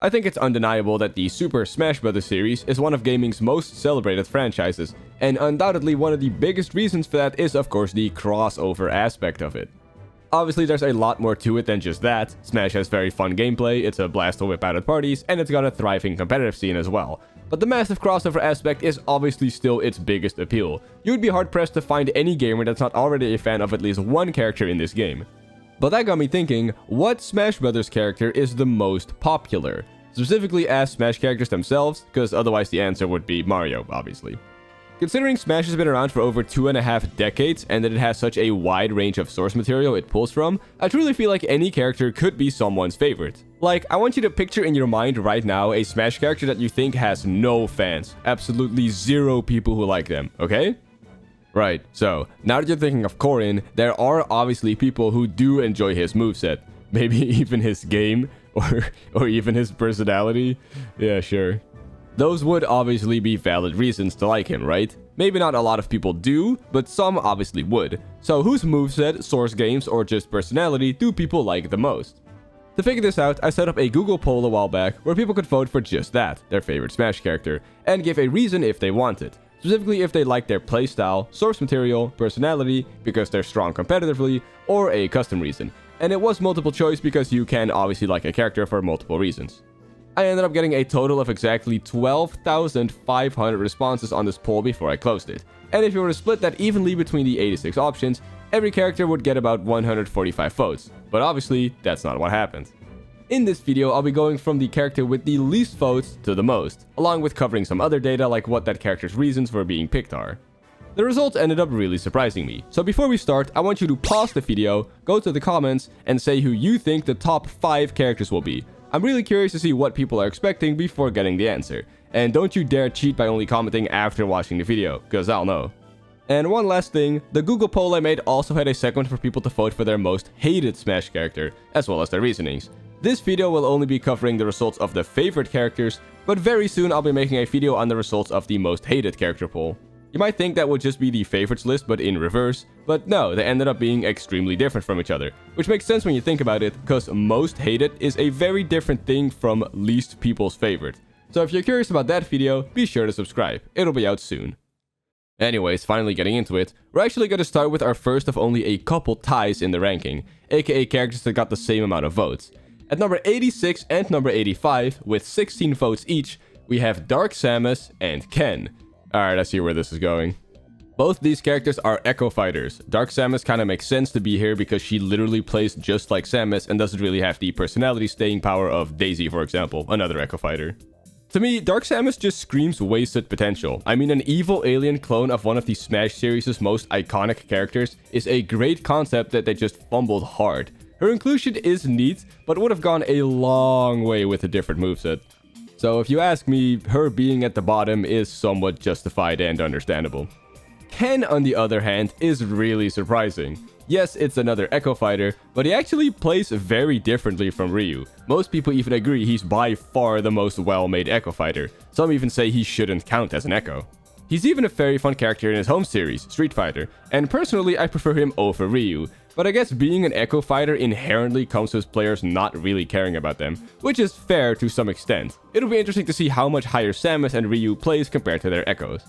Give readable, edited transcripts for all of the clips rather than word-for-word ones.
I think it's undeniable that the Super Smash Bros. Series is one of gaming's most celebrated franchises, and undoubtedly one of the biggest reasons for that is of course the crossover aspect of it. Obviously there's a lot more to it than just that. Smash has very fun gameplay, it's a blast to whip out at parties, and it's got a thriving competitive scene as well. But the massive crossover aspect is obviously still its biggest appeal. You would be hard pressed to find any gamer that's not already a fan of at least one character in this game. But that got me thinking, what Smash Bros. Character is the most popular? Specifically as Smash characters themselves, because otherwise the answer would be Mario, obviously. Considering Smash has been around for over 2.5 decades and that it has such a wide range of source material it pulls from, I truly feel like any character could be someone's favorite. Like, I want you to picture in your mind right now a Smash character that you think has no fans, absolutely zero people who like them, okay? Right, so, now that you're thinking of Corrin, there are obviously people who do enjoy his moveset, maybe even his game, or even his personality, yeah sure. Those would obviously be valid reasons to like him, right? Maybe not a lot of people do, but some obviously would. So whose moveset, source games, or just personality do people like the most? To figure this out, I set up a Google poll a while back where people could vote for just that, their favorite Smash character, and give a reason if they want it. Specifically if they like their playstyle, source material, personality, because they're strong competitively, or a custom reason. And it was multiple choice because you can obviously like a character for multiple reasons. I ended up getting a total of exactly 12,500 responses on this poll before I closed it. And if you were to split that evenly between the 86 options, every character would get about 145 votes. But obviously, that's not what happened. In this video, I'll be going from the character with the least votes to the most, along with covering some other data like what that character's reasons for being picked are. The results ended up really surprising me, so before we start, I want you to pause the video, go to the comments, and say who you think the top 5 characters will be. I'm really curious to see what people are expecting before getting the answer. And don't you dare cheat by only commenting after watching the video, cause I'll know. And one last thing, the Google poll I made also had a segment for people to vote for their most hated Smash character, as well as their reasonings. This video will only be covering the results of the favorite characters, but very soon I'll be making a video on the results of the most hated character poll. You might think that would just be the favorites list but in reverse, but no, they ended up being extremely different from each other, which makes sense when you think about it, because most hated is a very different thing from least people's favorite. So if you're curious about that video, be sure to subscribe, it'll be out soon. Anyways, finally getting into it, we're actually going to start with our first of only a couple ties in the ranking, aka characters that got the same amount of votes. At number 86 and number 85, with 16 votes each, we have Dark Samus and Ken. Alright, I see where this is going. Both these characters are Echo Fighters. Dark Samus kind of makes sense to be here because she literally plays just like Samus and doesn't really have the personality staying power of Daisy, for example, another Echo Fighter. To me, Dark Samus just screams wasted potential. I mean, an evil alien clone of one of the Smash series' most iconic characters is a great concept that they just fumbled hard. Her inclusion is neat, but would have gone a long way with a different moveset. So if you ask me, her being at the bottom is somewhat justified and understandable. Ken, on the other hand, is really surprising. Yes, it's another Echo Fighter, but he actually plays very differently from Ryu. Most people even agree he's by far the most well-made Echo Fighter. Some even say he shouldn't count as an Echo. He's even a very fun character in his home series, Street Fighter, and personally I prefer him over Ryu. But I guess being an Echo Fighter inherently comes with players not really caring about them, which is fair to some extent. It'll be interesting to see how much higher Samus and Ryu plays compared to their Echoes.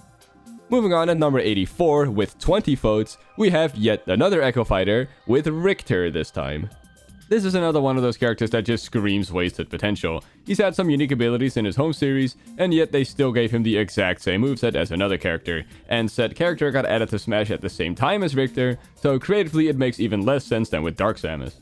Moving on at number 84, with 20 votes, we have yet another Echo Fighter, with Richter this time. This is another one of those characters that just screams wasted potential. He's had some unique abilities in his home series, and yet they still gave him the exact same moveset as another character, and said character got added to Smash at the same time as Richter, so creatively it makes even less sense than with Dark Samus.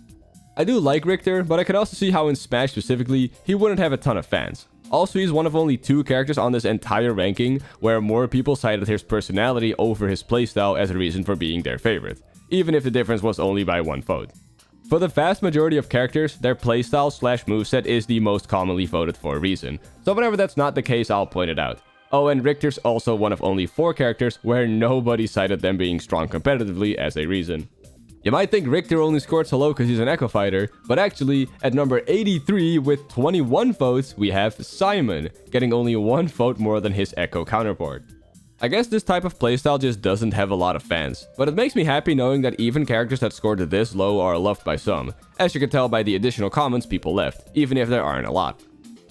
I do like Richter, but I could also see how in Smash specifically, he wouldn't have a ton of fans. Also, he's one of only 2 characters on this entire ranking where more people cited his personality over his playstyle as a reason for being their favorite, even if the difference was only by 1 vote. For the vast majority of characters, their playstyle/moveset is the most commonly voted for reason, so whenever that's not the case, I'll point it out. Oh, and Richter's also one of only 4 characters where nobody cited them being strong competitively as a reason. You might think Richter only scored so low because he's an Echo Fighter, but actually, at number 83 with 21 votes, we have Simon, getting only 1 vote more than his Echo counterpart. I guess this type of playstyle just doesn't have a lot of fans, but it makes me happy knowing that even characters that scored this low are loved by some, as you can tell by the additional comments people left, even if there aren't a lot.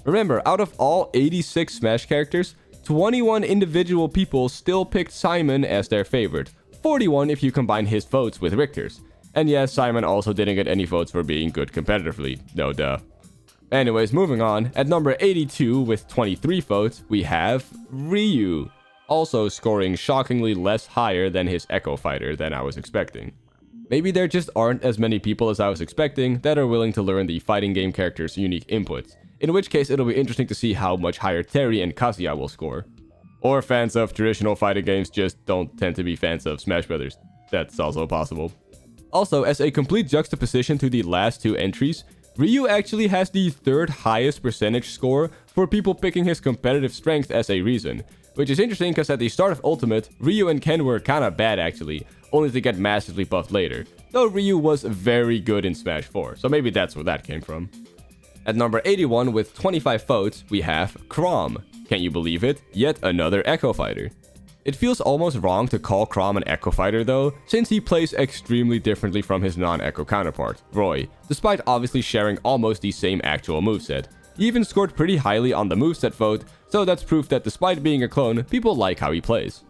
Remember, out of all 86 Smash characters, 21 individual people still picked Simon as their favorite, 41 if you combine his votes with Richter's. And yes, Simon also didn't get any votes for being good competitively, no duh. Anyways, moving on, at number 82 with 23 votes, we have Ryu, also scoring shockingly less higher than his Echo Fighter than I was expecting. Maybe there just aren't as many people as I was expecting that are willing to learn the fighting game character's unique inputs, in which case it'll be interesting to see how much higher Terry and Kazuya will score. Or fans of traditional fighting games just don't tend to be fans of Smash Brothers. That's also possible. Also, as a complete juxtaposition to the last two entries, Ryu actually has the third highest percentage score for people picking his competitive strength as a reason, which is interesting because at the start of Ultimate, Ryu and Ken were kinda bad actually, only to get massively buffed later, though Ryu was very good in Smash 4, so maybe that's where that came from. At number 81 with 25 votes, we have Chrom. Can you believe it? Yet another Echo Fighter. It feels almost wrong to call Chrom an Echo Fighter though, since he plays extremely differently from his non-Echo counterpart, Roy, despite obviously sharing almost the same actual moveset. He even scored pretty highly on the moveset vote, so that's proof that despite being a clone, people like how he plays.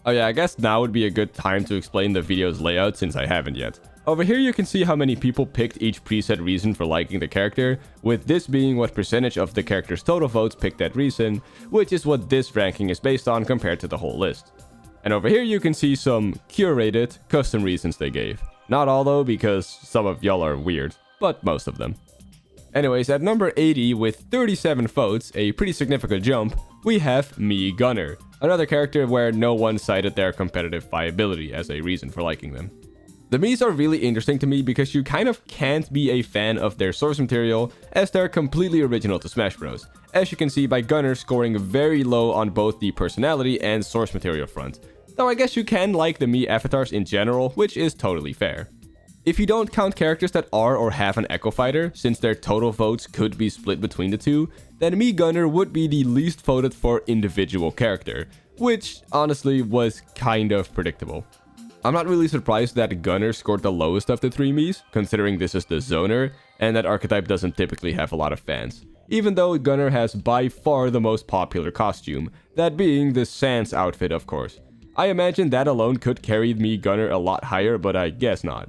Oh yeah, I guess now would be a good time to explain the video's layout since I haven't yet. Over here you can see how many people picked each preset reason for liking the character, with this being what percentage of the character's total votes picked that reason, which is what this ranking is based on compared to the whole list. And over here you can see some curated, custom reasons they gave. Not all though, because some of y'all are weird, but most of them. Anyways, at number 80 with 37 votes, a pretty significant jump, we have Mii Gunner, another character where no one cited their competitive viability as a reason for liking them. The Miis are really interesting to me because you kind of can't be a fan of their source material as they're completely original to Smash Bros, as you can see by Gunner scoring very low on both the personality and source material front, though I guess you can like the Mii avatars in general, which is totally fair. If you don't count characters that are or have an Echo Fighter, since their total votes could be split between the two, then Mii Gunner would be the least voted for individual character, which honestly was kind of predictable. I'm not really surprised that Gunner scored the lowest of the three Miis, considering this is the Zoner, and that archetype doesn't typically have a lot of fans, even though Gunner has by far the most popular costume, that being the Sans outfit of course. I imagine that alone could carry Mii Gunner a lot higher, but I guess not.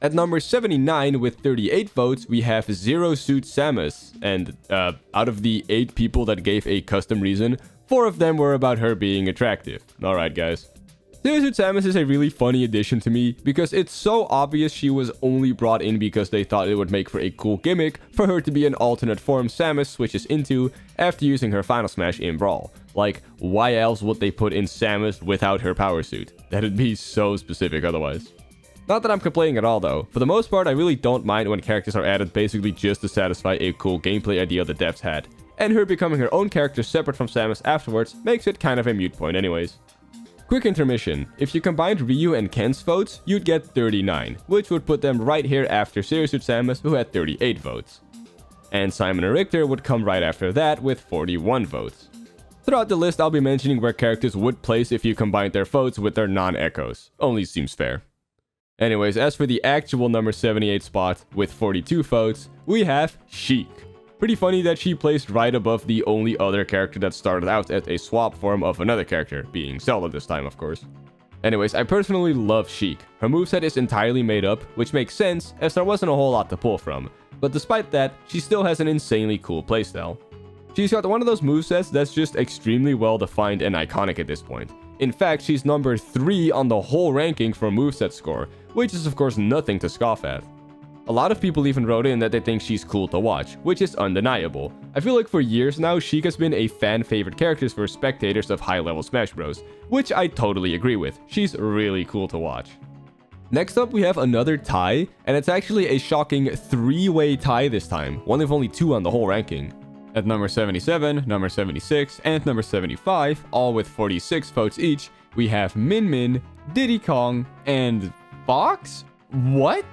At number 79 with 38 votes, we have Zero Suit Samus, and out of the 8 people that gave a custom reason, 4 of them were about her being attractive. Alright guys. Zero Suit Samus is a really funny addition to me, because it's so obvious she was only brought in because they thought it would make for a cool gimmick for her to be an alternate form Samus switches into after using her Final Smash in Brawl. Like, why else would they put in Samus without her power suit? That'd be so specific otherwise. Not that I'm complaining at all though. For the most part, I really don't mind when characters are added basically just to satisfy a cool gameplay idea the devs had, and her becoming her own character separate from Samus afterwards makes it kind of a moot point anyways. Quick intermission. If you combined Ryu and Ken's votes, you'd get 39, which would put them right here after Zero Suit Samus, who had 38 votes. And Simon and Richter would come right after that with 41 votes. Throughout the list, I'll be mentioning where characters would place if you combined their votes with their non-echoes. Only seems fair. Anyways, as for the actual number 78 spot with 42 votes, we have Sheik. Pretty funny that she placed right above the only other character that started out as a swap form of another character, being Zelda this time of course. Anyways, I personally love Sheik. Her moveset is entirely made up, which makes sense as there wasn't a whole lot to pull from, but despite that, she still has an insanely cool playstyle. She's got one of those movesets that's just extremely well defined and iconic at this point. In fact, she's number 3 on the whole ranking for moveset score, which is of course nothing to scoff at. A lot of people even wrote in that they think she's cool to watch, which is undeniable. I feel like for years now, Sheik has been a fan favorite character for spectators of high-level Smash Bros, which I totally agree with. She's really cool to watch. Next up, we have another tie, and it's actually a shocking 3-way tie this time, one of only 2 on the whole ranking. At number 77, number 76, and number 75, all with 46 votes each, we have Min Min, Diddy Kong, and Fox? What?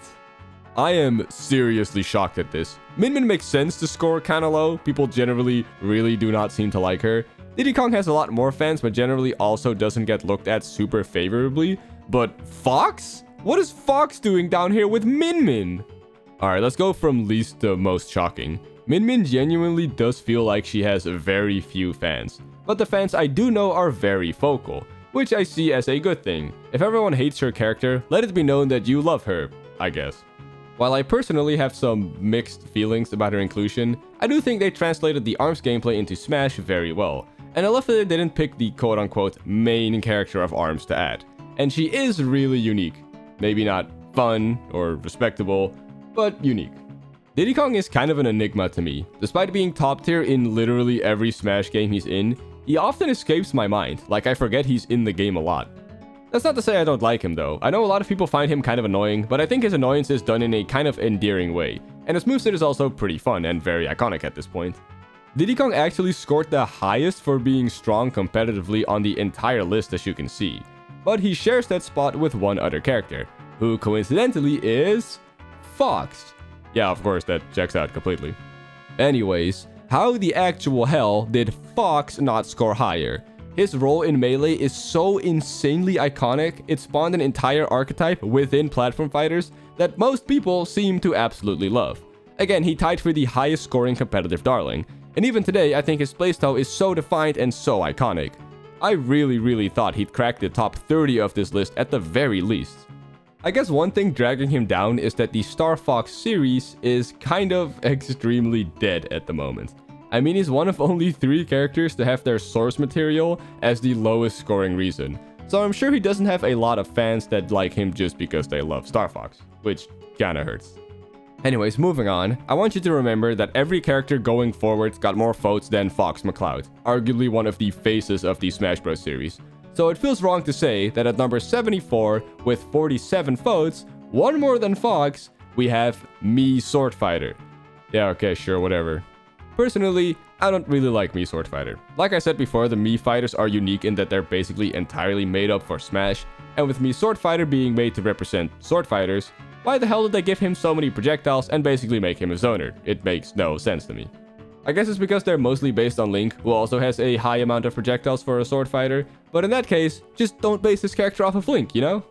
I am seriously shocked at this. Min Min makes sense to score kinda low. People generally really do not seem to like her. Diddy Kong has a lot more fans, but generally also doesn't get looked at super favorably. But Fox? What is Fox doing down here with Min Min? Alright, let's go from least to most shocking. Min Min genuinely does feel like she has very few fans, but the fans I do know are very vocal, which I see as a good thing. If everyone hates her character, let it be known that you love her, I guess. While I personally have some mixed feelings about her inclusion, I do think they translated the ARMS gameplay into Smash very well, and I love that they didn't pick the quote-unquote main character of ARMS to add. And she is really unique. Maybe not fun or respectable, but unique. Diddy Kong is kind of an enigma to me. Despite being top tier in literally every Smash game he's in, he often escapes my mind, like I forget he's in the game a lot. That's not to say I don't like him though. I know a lot of people find him kind of annoying, but I think his annoyance is done in a kind of endearing way, and his moveset is also pretty fun and very iconic at this point. Diddy Kong actually scored the highest for being strong competitively on the entire list, as you can see, but he shares that spot with one other character, who coincidentally is Fox. Yeah, of course, that checks out completely. Anyways, how the actual hell did Fox not score higher? His role in Melee is so insanely iconic, it spawned an entire archetype within platform fighters that most people seem to absolutely love. Again, he tied for the highest scoring competitive darling, and even today I think his playstyle is so defined and so iconic. I really thought he'd crack the top 30 of this list at the very least. I guess one thing dragging him down is that the Star Fox series is kind of extremely dead at the moment. I mean, he's one of only 3 characters to have their source material as the lowest scoring reason, so I'm sure he doesn't have a lot of fans that like him just because they love Star Fox, which kinda hurts. Anyways, moving on, I want you to remember that every character going forward got more votes than Fox McCloud, arguably one of the faces of the Smash Bros. Series. So it feels wrong to say that at number 74, with 47 votes, one more than Fox, we have Mii Sword Fighter. Yeah, okay, sure, whatever. Personally, I don't really like Mii Sword Fighter. Like I said before, the Mii fighters are unique in that they're basically entirely made up for Smash, and with Mii Sword Fighter being made to represent sword fighters, why the hell did they give him so many projectiles and basically make him a zoner? It makes no sense to me. I guess it's because they're mostly based on Link, who also has a high amount of projectiles for a sword fighter, but in that case, just don't base this character off of Link, you know?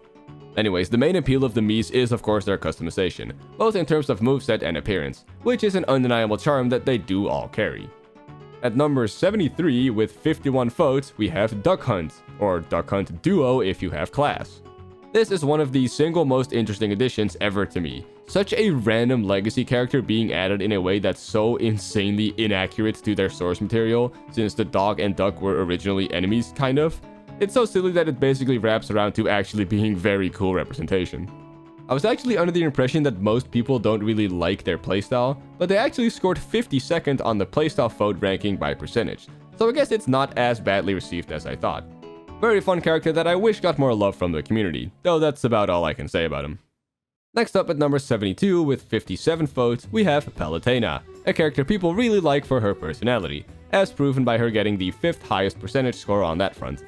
Anyways, the main appeal of the Miis is of course their customization, both in terms of moveset and appearance, which is an undeniable charm that they do all carry. At number 73 with 51 votes, we have Duck Hunt, or Duck Hunt Duo if you have class. This is one of the single most interesting additions ever to me. Such a random legacy character being added in a way that's so insanely inaccurate to their source material, since the dog and duck were originally enemies, kind of. It's so silly that it basically wraps around to actually being very cool representation. I was actually under the impression that most people don't really like their playstyle, but they actually scored 52nd on the playstyle vote ranking by percentage, so I guess it's not as badly received as I thought. Very fun character that I wish got more love from the community, though that's about all I can say about him. Next up at number 72 with 57 votes, we have Palutena, a character people really like for her personality, as proven by her getting the 5th highest percentage score on that front.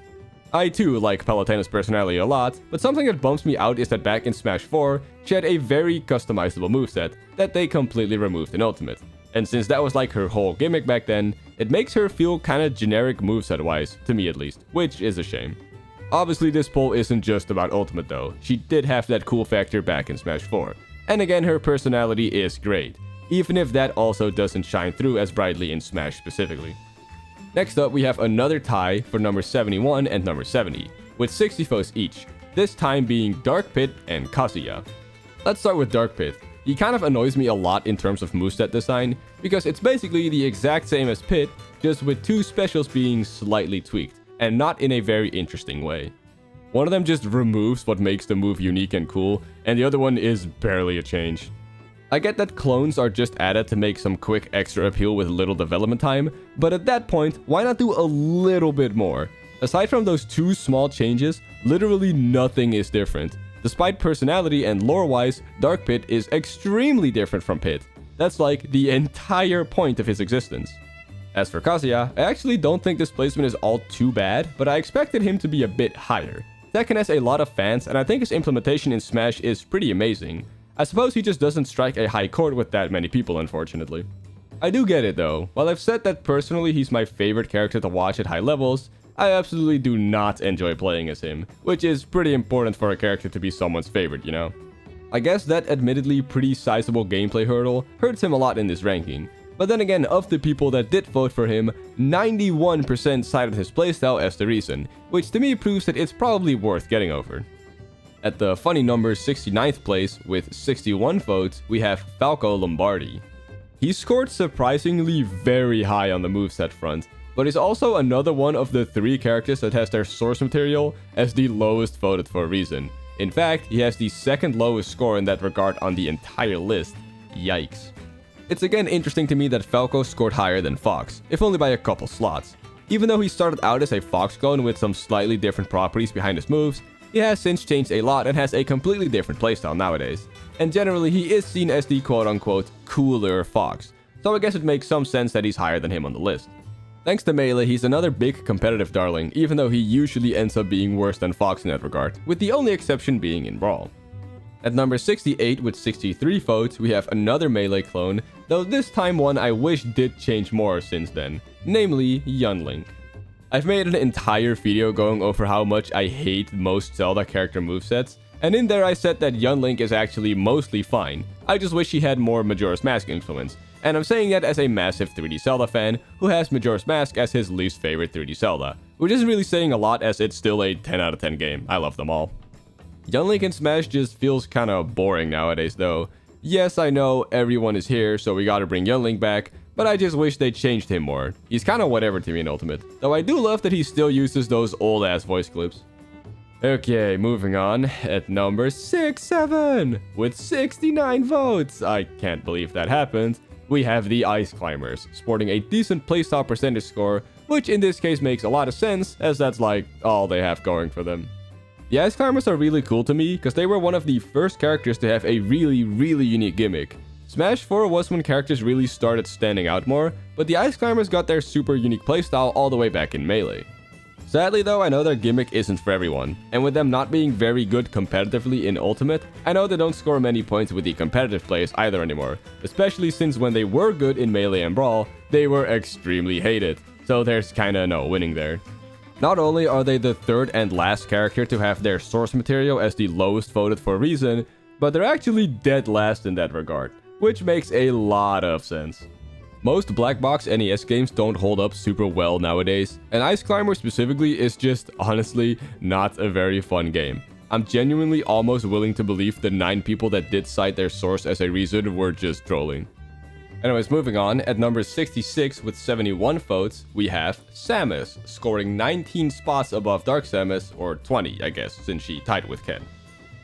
I too like Palutena's personality a lot, but something that bumps me out is that back in Smash 4, she had a very customizable moveset that they completely removed in Ultimate. And since that was like her whole gimmick back then, it makes her feel kinda generic moveset wise, to me at least, which is a shame. Obviously this poll isn't just about Ultimate though, she did have that cool factor back in Smash 4. And again, her personality is great, even if that also doesn't shine through as brightly in Smash specifically. Next up, we have another tie for number 71 and number 70, with 60 votes each, this time being Dark Pit and Kazuya. Let's start with Dark Pit. He kind of annoys me a lot in terms of moveset design, because it's basically the exact same as Pit, just with 2 specials being slightly tweaked, and not in a very interesting way. One of them just removes what makes the move unique and cool, and the other one is barely a change. I get that clones are just added to make some quick extra appeal with little development time, but at that point, why not do a little bit more? Aside from those 2 small changes, literally nothing is different. Despite personality and lore-wise, Dark Pit is extremely different from Pit. That's like the entire point of his existence. As for Kazuya, I actually don't think this placement is all too bad, but I expected him to be a bit higher. Tekken has a lot of fans, and I think his implementation in Smash is pretty amazing. I suppose he just doesn't strike a high chord with that many people, unfortunately. I do get it though. While I've said that personally he's my favorite character to watch at high levels, I absolutely do not enjoy playing as him, which is pretty important for a character to be someone's favorite, you know? I guess that admittedly pretty sizable gameplay hurdle hurts him a lot in this ranking, But then again, of the people that did vote for him, 91% cited his playstyle as the reason, which to me proves that it's probably worth getting over. At the funny number 69th place, with 61 votes, we have Falco Lombardi. He scored surprisingly very high on the moveset front, but is also another one of the 3 characters that has their source material as the lowest voted for a reason. In fact, he has the 2nd lowest score in that regard on the entire list. Yikes. It's again interesting to me that Falco scored higher than Fox, if only by a couple slots. Even though he started out as a Fox clone with some slightly different properties behind his moves, he has since changed a lot and has a completely different playstyle nowadays. And generally he is seen as the quote-unquote cooler Fox, so I guess it makes some sense that he's higher than him on the list. Thanks to Melee, he's another big competitive darling, even though he usually ends up being worse than Fox in that regard, with the only exception being in Brawl. At number 68 with 63 votes, we have another Melee clone, though this time one I wish did change more since then, namely Yunlink. I've made an entire video going over how much I hate most Zelda character movesets, and in there I said that Yunlink is actually mostly fine. I just wish he had more Majora's Mask influence, and I'm saying that as a massive 3D Zelda fan who has Majora's Mask as his least favorite 3D Zelda, which isn't really saying a lot as it's still a 10 out of 10 game. I love them all. Yunlink in Smash just feels kinda boring nowadays though. Yes, I know everyone is here, so we gotta bring Yunlink back, but I just wish they changed him more. He's kinda whatever to me in Ultimate, though I do love that he still uses those old ass voice clips. Okay, moving on. At number 67, with 69 votes, I can't believe that happened, we have the Ice Climbers, sporting a decent playstyle percentage score, which in this case makes a lot of sense, as that's like all they have going for them. The Ice Climbers are really cool to me, because they were one of the first characters to have a really unique gimmick. Smash 4 was when characters really started standing out more, but the Ice Climbers got their super unique playstyle all the way back in Melee. Sadly though, I know their gimmick isn't for everyone, and with them not being very good competitively in Ultimate, I know they don't score many points with the competitive plays either anymore, especially since when they were good in Melee and Brawl, they were extremely hated, so there's kinda no winning there. Not only are they the 3rd and last character to have their source material as the lowest voted for a reason, but they're actually dead last in that regard, which makes a lot of sense. Most black box NES games don't hold up super well nowadays, and Ice Climber specifically is just honestly not a very fun game. I'm genuinely almost willing to believe the 9 people that did cite their source as a reason were just trolling. Anyways, moving on, at number 66 with 71 votes, we have Samus, scoring 19 spots above Dark Samus, or 20, I guess, since she tied with Ken.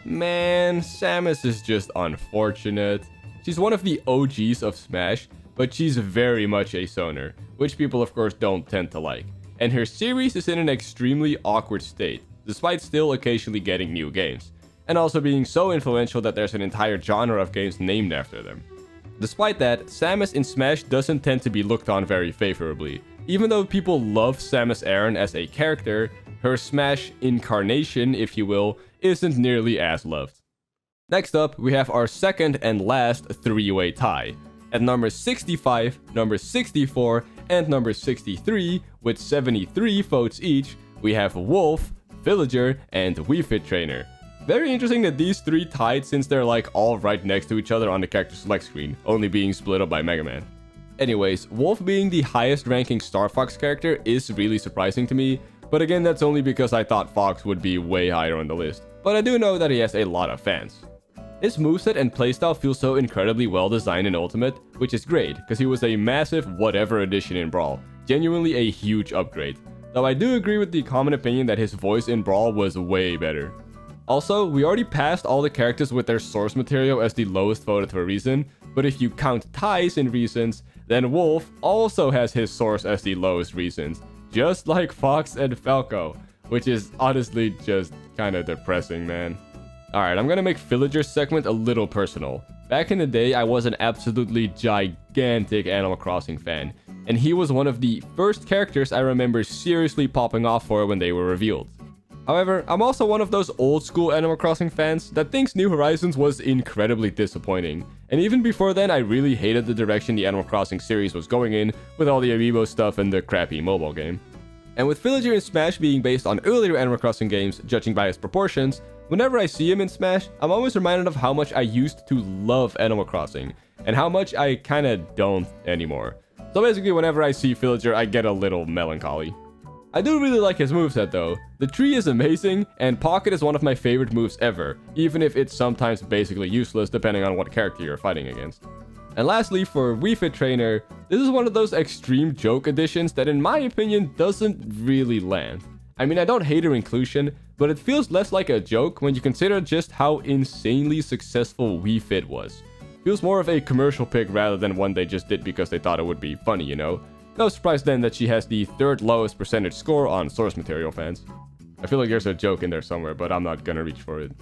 Man, Samus is just unfortunate. She's one of the OGs of Smash, but she's very much a zoner, which people of course don't tend to like. And her series is in an extremely awkward state, despite still occasionally getting new games, and also being so influential that there's an entire genre of games named after them. Despite that, Samus in Smash doesn't tend to be looked on very favorably. Even though people love Samus Aran as a character, her Smash incarnation, if you will, isn't nearly as loved. Next up, we have our second and last 3-way tie. At number 65, number 64, and number 63, with 73 votes each, we have Wolf, Villager, and Wii Fit Trainer. Very interesting that these 3 tied since they're like all right next to each other on the character select screen, only being split up by Mega Man. Anyways, Wolf being the highest ranking Star Fox character is really surprising to me, but again that's only because I thought Fox would be way higher on the list. But I do know that he has a lot of fans. His moveset and playstyle feel so incredibly well designed in Ultimate, which is great, because he was a massive whatever addition in Brawl, genuinely a huge upgrade. Though I do agree with the common opinion that his voice in Brawl was way better. Also, we already passed all the characters with their source material as the lowest voted for a reason, but if you count ties in reasons, then Wolf also has his source as the lowest reasons, just like Fox and Falco, which is honestly just kinda depressing, man. Alright, I'm gonna make Villager's segment a little personal. Back in the day, I was an absolutely gigantic Animal Crossing fan, and he was one of the first characters I remember seriously popping off for when they were revealed. However, I'm also one of those old school Animal Crossing fans that thinks New Horizons was incredibly disappointing, and even before then I really hated the direction the Animal Crossing series was going in with all the amiibo stuff and the crappy mobile game. And with Villager and Smash being based on earlier Animal Crossing games, judging by its proportions, whenever I see him in Smash, I'm always reminded of how much I used to love Animal Crossing, and how much I kinda don't anymore. So basically, whenever I see Villager, I get a little melancholy. I do really like his moveset though. The tree is amazing, and Pocket is one of my favorite moves ever, even if it's sometimes basically useless depending on what character you're fighting against. And lastly, for Wii Fit Trainer, this is one of those extreme joke additions that in my opinion doesn't really land. I mean, I don't hate her inclusion, but it feels less like a joke when you consider just how insanely successful Wii Fit was. Feels more of a commercial pick rather than one they just did because they thought it would be funny, you know? No surprise then that she has the third lowest percentage score on source material fans. I feel like there's a joke in there somewhere, but I'm not gonna reach for it.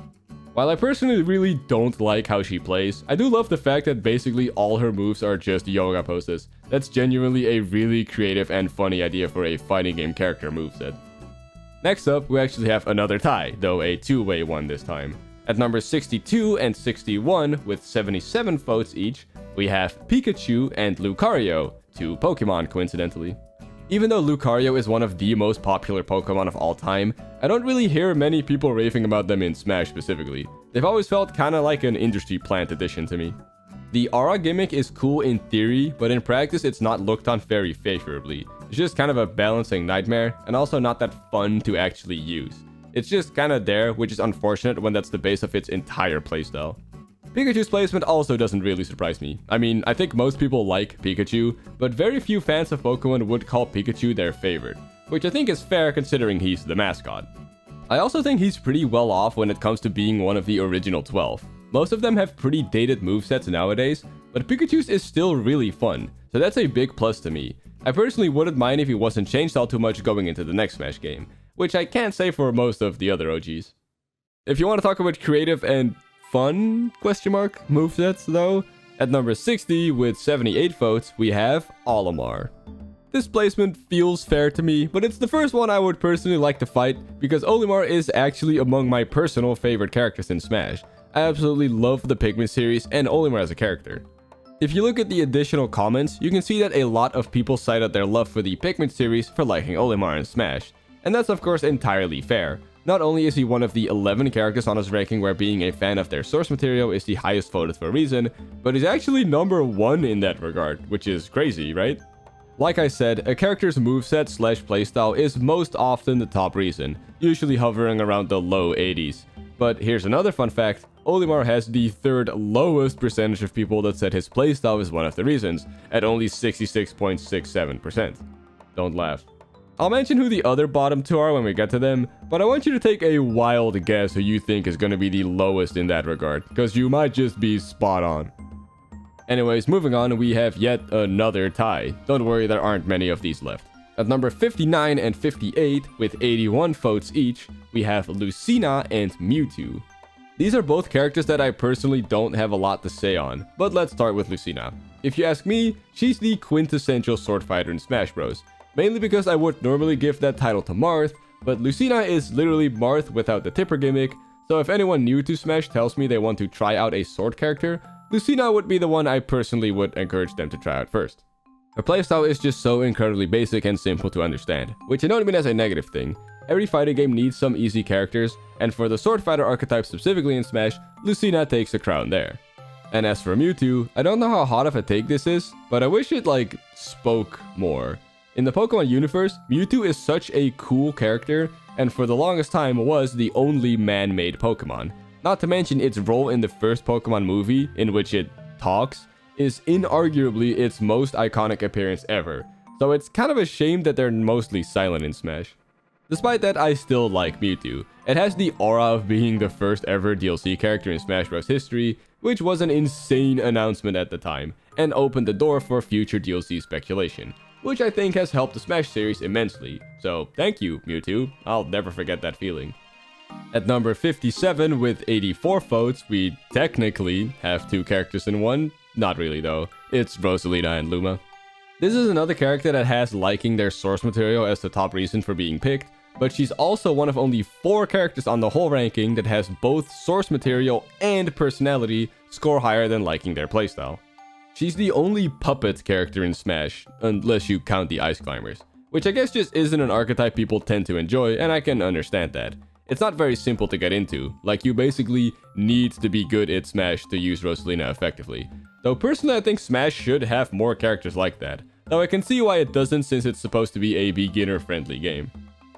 While I personally really don't like how she plays, I do love the fact that basically all her moves are just yoga poses. That's genuinely a really creative and funny idea for a fighting game character moveset. Next up, we actually have another tie, though a two-way one this time. At numbers 62 and 61, with 77 votes each, we have Pikachu and Lucario, two Pokemon coincidentally. Even though Lucario is one of the most popular Pokemon of all time, I don't really hear many people raving about them in Smash specifically. They've always felt kinda like an industry plant addition to me. The aura gimmick is cool in theory, but in practice it's not looked on very favorably. It's just kind of a balancing nightmare, and also not that fun to actually use. It's just kinda there, which is unfortunate when that's the base of its entire playstyle. Pikachu's placement also doesn't really surprise me. I mean, I think most people like Pikachu, but very few fans of Pokemon would call Pikachu their favorite, which I think is fair considering he's the mascot. I also think he's pretty well off when it comes to being one of the original 12. Most of them have pretty dated movesets nowadays, but Pikachu's is still really fun, so that's a big plus to me. I personally wouldn't mind if he wasn't changed all too much going into the next Smash game, which I can't say for most of the other OGs. If you want to talk about creative and fun movesets though, at number 60 with 78 votes, we have Olimar. This placement feels fair to me, but it's the first one I would personally like to fight because Olimar is actually among my personal favorite characters in Smash. I absolutely love the Pikmin series and Olimar as a character. If you look at the additional comments, you can see that a lot of people cited their love for the Pikmin series for liking Olimar in Smash. And that's of course entirely fair. Not only is he one of the 11 characters on his ranking where being a fan of their source material is the highest voted for a reason, but he's actually number 1 in that regard, which is crazy, right? Like I said, a character's moveset / playstyle is most often the top reason, usually hovering around the low 80s. But here's another fun fact, Olimar has the third lowest percentage of people that said his playstyle is one of the reasons, at only 66.67%. Don't laugh. I'll mention who the other bottom two are when we get to them, but I want you to take a wild guess who you think is going to be the lowest in that regard, because you might just be spot on. Anyways, moving on, we have yet another tie. Don't worry, there aren't many of these left. At number 59 and 58, with 81 votes each, we have Lucina and Mewtwo. These are both characters that I personally don't have a lot to say on, but let's start with Lucina. If you ask me, she's the quintessential sword fighter in Smash Bros. Mainly because I would normally give that title to Marth, but Lucina is literally Marth without the tipper gimmick, so if anyone new to Smash tells me they want to try out a sword character, Lucina would be the one I personally would encourage them to try out first. Her playstyle is just so incredibly basic and simple to understand, which I don't mean as a negative thing. Every fighting game needs some easy characters, and for the sword fighter archetype specifically in Smash, Lucina takes the crown there. And as for Mewtwo, I don't know how hot of a take this is, but I wish it spoke more. In the Pokemon universe, Mewtwo is such a cool character, and for the longest time was the only man-made Pokemon. Not to mention its role in the first Pokemon movie, in which it talks, is inarguably its most iconic appearance ever, so it's kind of a shame that they're mostly silent in Smash. Despite that, I still like Mewtwo. It has the aura of being the first ever DLC character in Smash Bros. History, which was an insane announcement at the time, and opened the door for future DLC speculation, which I think has helped the Smash series immensely, so thank you, Mewtwo, I'll never forget that feeling. At number 57 with 84 votes, we technically have two characters in one, not really though, it's Rosalina and Luma. This is another character that has liking their source material as the top reason for being picked, but she's also one of only 4 characters on the whole ranking that has both source material and personality score higher than liking their playstyle. She's the only puppet character in Smash, unless you count the Ice Climbers, which I guess just isn't an archetype people tend to enjoy, and I can understand that. It's not very simple to get into, like you basically need to be good at Smash to use Rosalina effectively. Though personally I think Smash should have more characters like that, though I can see why it doesn't since it's supposed to be a beginner-friendly game.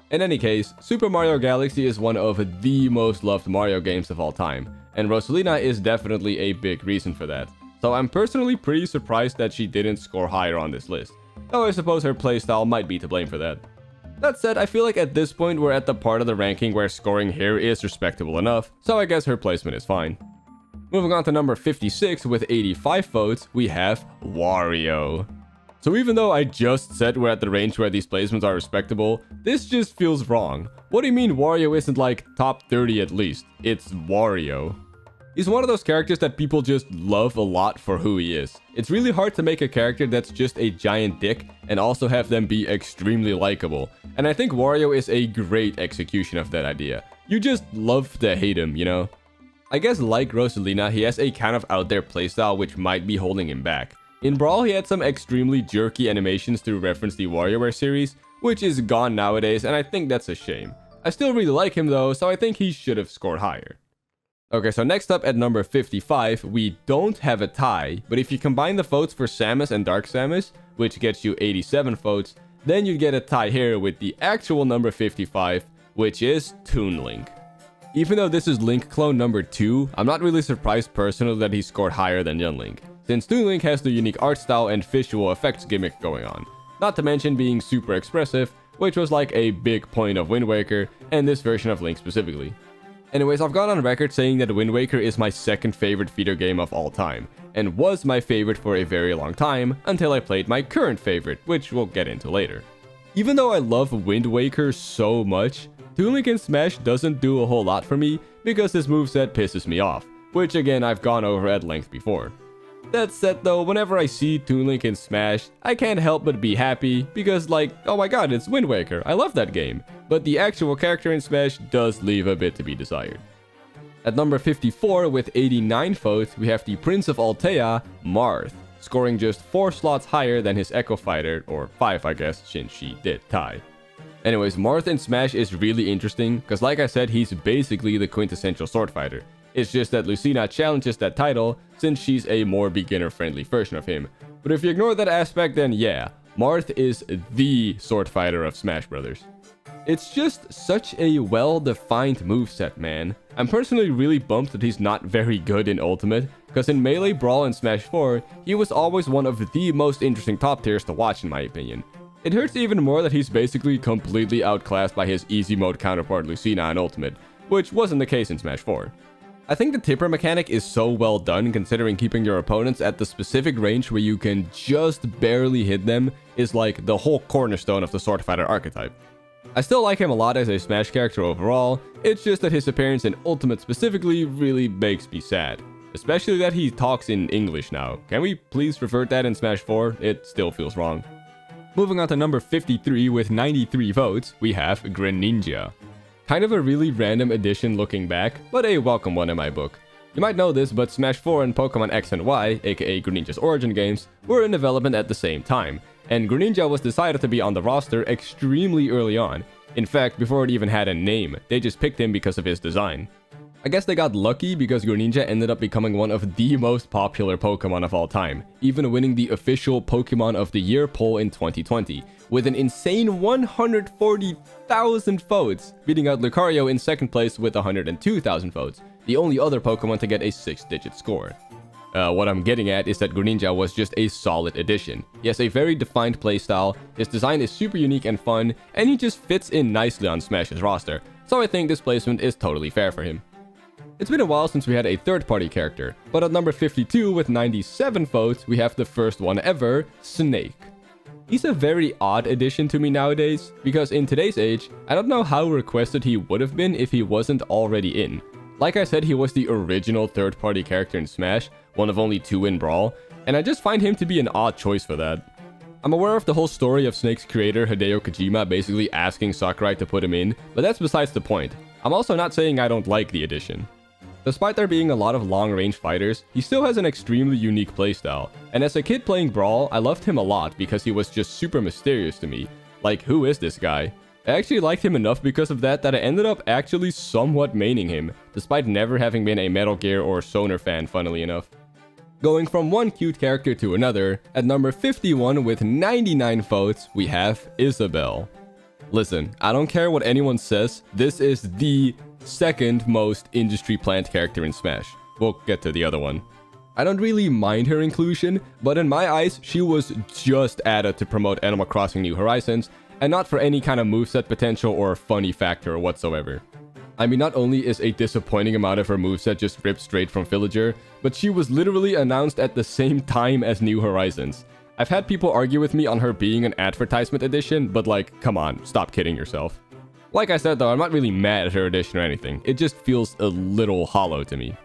In any case, Super Mario Galaxy is one of the most loved Mario games of all time, and Rosalina is definitely a big reason for that. So I'm personally pretty surprised that she didn't score higher on this list, though I suppose her playstyle might be to blame for that. That said, I feel like at this point we're at the part of the ranking where scoring here is respectable enough, so I guess her placement is fine. Moving on to number 56 with 85 votes, we have Wario. So even though I just said we're at the range where these placements are respectable, this just feels wrong. What do you mean Wario isn't like top 30 at least? It's Wario. He's one of those characters that people just love a lot for who he is. It's really hard to make a character that's just a giant dick and also have them be extremely likable. And I think Wario is a great execution of that idea. You just love to hate him, you know? I guess like Rosalina, he has a kind of out there playstyle which might be holding him back. In Brawl, he had some extremely jerky animations to reference the WarioWare series, which is gone nowadays, and I think that's a shame. I still really like him though, so I think he should have scored higher. Okay, so next up at number 55, we don't have a tie, but if you combine the votes for Samus and Dark Samus, which gets you 87 votes, then you get a tie here with the actual number 55, which is Toon Link. Even though this is Link clone number 2, I'm not really surprised personally that he scored higher than Young Link, since Toon Link has the unique art style and visual effects gimmick going on, not to mention being super expressive, which was like a big point of Wind Waker and this version of Link specifically. Anyways, I've gone on record saying that Wind Waker is my second favorite video game of all time, and was my favorite for a very long time until I played my current favorite, which we'll get into later. Even though I love Wind Waker so much, Toon Link in Smash doesn't do a whole lot for me because this moveset pisses me off, which again I've gone over at length before. That said though, whenever I see Toon Link in Smash, I can't help but be happy because like, oh my god, it's Wind Waker, I love that game. But the actual character in Smash does leave a bit to be desired. At number 54 with 89 votes, we have the Prince of Altea, Marth, scoring just 4 slots higher than his Echo Fighter, or 5 I guess, since she did tie. Anyways, Marth in Smash is really interesting, because like I said, he's basically the quintessential sword fighter. It's just that Lucina challenges that title, since she's a more beginner-friendly version of him. But if you ignore that aspect, then yeah, Marth is the sword fighter of Smash Bros. It's just such a well-defined moveset, man. I'm personally really bummed that he's not very good in Ultimate, because in Melee, Brawl, and Smash 4, he was always one of the most interesting top tiers to watch in my opinion. It hurts even more that he's basically completely outclassed by his easy mode counterpart Lucina in Ultimate, which wasn't the case in Smash 4. I think the tipper mechanic is so well done considering keeping your opponents at the specific range where you can just barely hit them is like the whole cornerstone of the sword fighter archetype. I still like him a lot as a Smash character overall, it's just that his appearance in Ultimate specifically really makes me sad. Especially that he talks in English now. Can we please revert that in Smash 4? It still feels wrong. Moving on to number 53 with 93 votes, we have Greninja. Kind of a really random addition looking back, but a welcome one in my book. You might know this, but Smash 4 and Pokemon X and Y, aka Greninja's origin games, were in development at the same time, and Greninja was decided to be on the roster extremely early on. In fact, before it even had a name, they just picked him because of his design. I guess they got lucky because Greninja ended up becoming one of the most popular Pokemon of all time, even winning the official Pokemon of the Year poll in 2020, with an insane 140,000 votes, beating out Lucario in second place with 102,000 votes, the only other Pokemon to get a 6-digit score. What I'm getting at is that Greninja was just a solid addition. He has a very defined playstyle, his design is super unique and fun, and he just fits in nicely on Smash's roster, so I think this placement is totally fair for him. It's been a while since we had a third-party character, but at number 52 with 97 votes, we have the first one ever, Snake. He's a very odd addition to me nowadays, because in today's age, I don't know how requested he would have been if he wasn't already in. Like I said, he was the original third-party character in Smash, one of only 2 in Brawl, and I just find him to be an odd choice for that. I'm aware of the whole story of Snake's creator Hideo Kojima basically asking Sakurai to put him in, but that's besides the point. I'm also not saying I don't like the addition. Despite there being a lot of long-range fighters, he still has an extremely unique playstyle, and as a kid playing Brawl, I loved him a lot because he was just super mysterious to me. Like, who is this guy? I actually liked him enough because of that I ended up actually somewhat maining him, despite never having been a Metal Gear or Sonar fan, funnily enough. Going from one cute character to another, at number 51 with 99 votes, we have Isabelle. Listen, I don't care what anyone says, this is the second most industry plant character in Smash. We'll get to the other one. I don't really mind her inclusion, but in my eyes, she was just added to promote Animal Crossing New Horizons, and not for any kind of moveset potential or funny factor whatsoever. I mean, not only is a disappointing amount of her moveset just ripped straight from Villager, but she was literally announced at the same time as New Horizons. I've had people argue with me on her being an advertisement edition, but like, come on, stop kidding yourself. Like I said though, I'm not really mad at her edition or anything, it just feels a little hollow to me.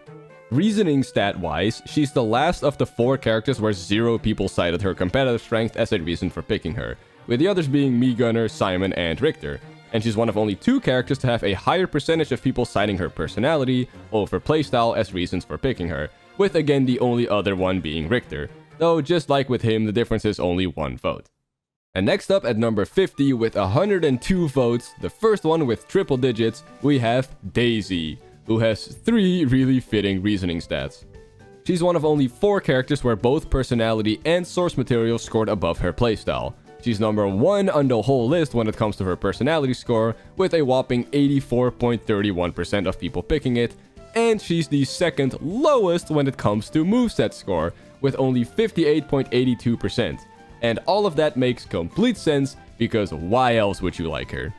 Reasoning stat-wise, she's the last of the 4 characters where 0 people cited her competitive strength as a reason for picking her, with the others being Me Gunner, Simon, and Richter. And she's one of only 2 characters to have a higher percentage of people citing her personality over playstyle as reasons for picking her, with again the only other one being Richter, though just like with him, the difference is only 1 vote. And next up at number 50 with 102 votes, the first one with triple digits, we have Daisy, who has 3 really fitting reasoning stats. She's one of only 4 characters where both personality and source material scored above her playstyle. She's number 1 on the whole list when it comes to her personality score, with a whopping 84.31% of people picking it, and she's the second lowest when it comes to moveset score, with only 58.82%. And all of that makes complete sense, because why else would you like her?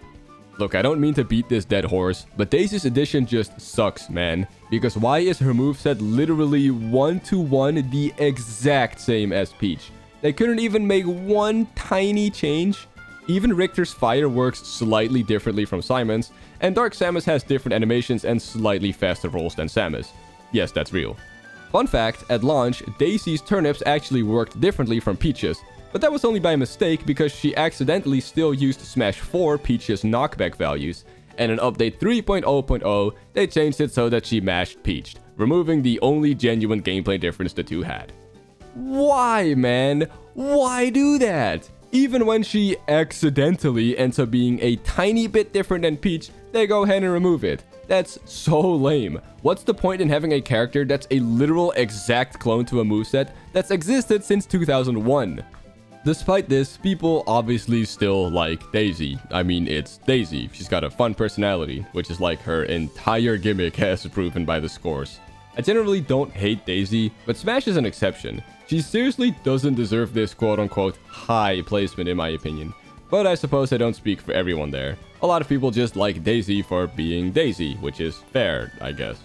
Look, I don't mean to beat this dead horse, but Daisy's edition just sucks, man. Because why is her moveset literally 1-to-1 the exact same as Peach? They couldn't even make one tiny change. Even Richter's fire works slightly differently from Simon's, and Dark Samus has different animations and slightly faster rolls than Samus. Yes, that's real. Fun fact, at launch, Daisy's turnips actually worked differently from Peach's, but that was only by mistake because she accidentally still used Smash 4 Peach's knockback values, and in update 3.0.0, they changed it so that she mashed Peach, removing the only genuine gameplay difference the two had. Why, man? Why do that? Even when she accidentally ends up being a tiny bit different than Peach, they go ahead and remove it. That's so lame. What's the point in having a character that's a literal exact clone to a moveset that's existed since 2001? Despite this, people obviously still like Daisy. I mean, it's Daisy. She's got a fun personality, which is like her entire gimmick as proven by the scores. I generally don't hate Daisy, but Smash is an exception. She seriously doesn't deserve this quote-unquote high placement in my opinion. But I suppose I don't speak for everyone there. A lot of people just like Daisy for being Daisy, which is fair, I guess.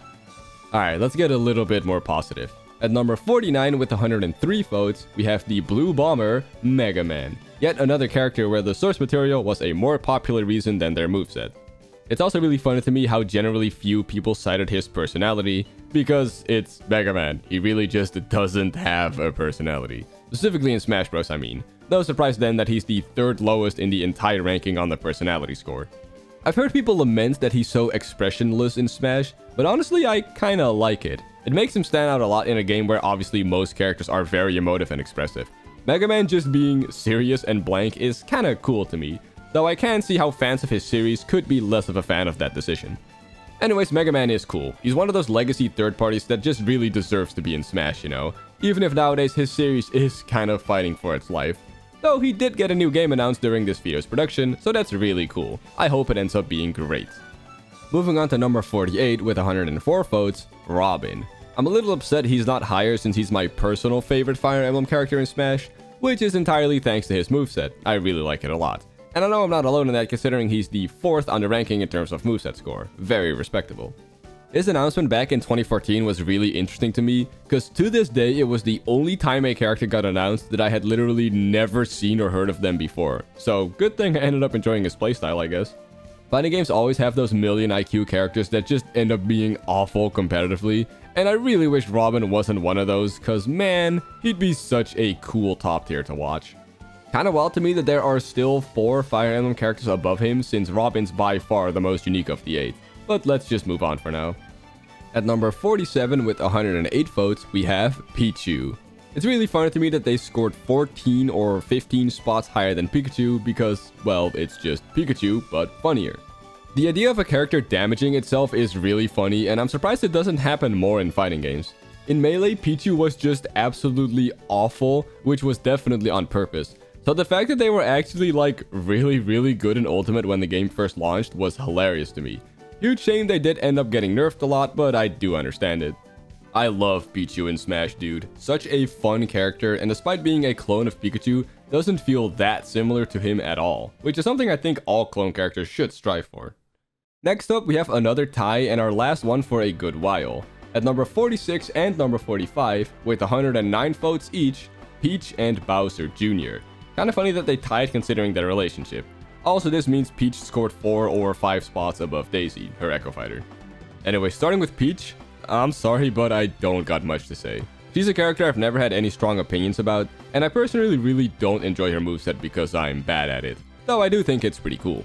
Alright, let's get a little bit more positive. At number 49 with 103 votes, we have the Blue Bomber, Mega Man. Yet another character where the source material was a more popular reason than their moveset. It's also really funny to me how generally few people cited his personality, because it's Mega Man. He really just doesn't have a personality. Specifically in Smash Bros, I mean. No surprise then that he's the third lowest in the entire ranking on the personality score. I've heard people lament that he's so expressionless in Smash, but honestly I kinda like it. It makes him stand out a lot in a game where obviously most characters are very emotive and expressive. Mega Man just being serious and blank is kinda cool to me, though I can see how fans of his series could be less of a fan of that decision. Anyways, Mega Man is cool. He's one of those legacy third parties that just really deserves to be in Smash, you know? Even if nowadays his series is kind of fighting for its life. Though he did get a new game announced during this video's production, so that's really cool. I hope it ends up being great. Moving on to number 48 with 104 votes, Robin. I'm a little upset he's not higher since he's my personal favorite Fire Emblem character in Smash, which is entirely thanks to his moveset. I really like it a lot. And I know I'm not alone in that considering he's the 4th on the ranking in terms of moveset score. Very respectable. His announcement back in 2014 was really interesting to me, because to this day it was the only time a character got announced that I had literally never seen or heard of them before. So good thing I ended up enjoying his playstyle, I guess. Fighting games always have those million IQ characters that just end up being awful competitively, and I really wish Robin wasn't one of those, cause man, he'd be such a cool top tier to watch. Kinda wild to me that there are still 4 Fire Emblem characters above him since Robin's by far the most unique of the 8, but let's just move on for now. At number 47 with 108 votes, we have Pichu. It's really funny to me that they scored 14 or 15 spots higher than Pikachu because, well, it's just Pikachu, but funnier. The idea of a character damaging itself is really funny, and I'm surprised it doesn't happen more in fighting games. In Melee, Pichu was just absolutely awful, which was definitely on purpose. So the fact that they were actually like really good in Ultimate when the game first launched was hilarious to me. Huge shame they did end up getting nerfed a lot, but I do understand it. I love Pichu in Smash, dude. Such a fun character, and despite being a clone of Pikachu, doesn't feel that similar to him at all, which is something I think all clone characters should strive for. Next up, we have another tie and our last one for a good while. At number 46 and number 45, with 109 votes each, Peach and Bowser Jr. Kinda funny that they tied considering their relationship. Also, this means Peach scored 4 or 5 spots above Daisy, her Echo Fighter. Anyway, starting with Peach, I'm sorry, but I don't got much to say. She's a character I've never had any strong opinions about, and I personally really don't enjoy her moveset because I'm bad at it, though I do think it's pretty cool.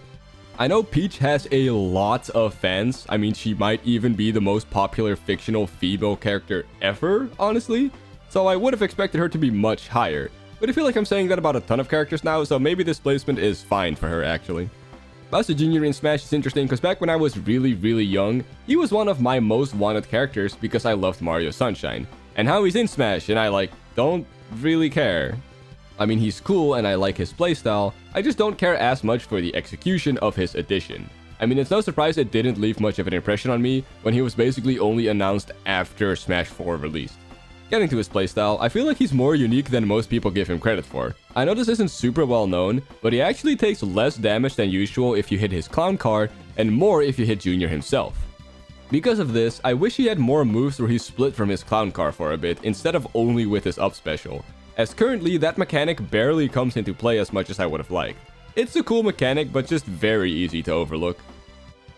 I know Peach has a lot of fans. I mean, she might even be the most popular fictional female character ever, honestly. So I would have expected her to be much higher. But I feel like I'm saying that about a ton of characters now, so maybe this placement is fine for her, actually. Bowser Jr. in Smash is interesting because back when I was really young, he was one of my most wanted characters because I loved Mario Sunshine. And how he's in Smash, and I don't really care. I mean, he's cool and I like his playstyle, I just don't care as much for the execution of his addition. I mean, it's no surprise it didn't leave much of an impression on me when he was basically only announced after Smash 4 released. Getting to his playstyle, I feel like he's more unique than most people give him credit for. I know this isn't super well known, but he actually takes less damage than usual if you hit his clown card, and more if you hit Junior himself. Because of this, I wish he had more moves where he split from his clown car for a bit, instead of only with his up special, as currently that mechanic barely comes into play as much as I would have liked. It's a cool mechanic, but just very easy to overlook.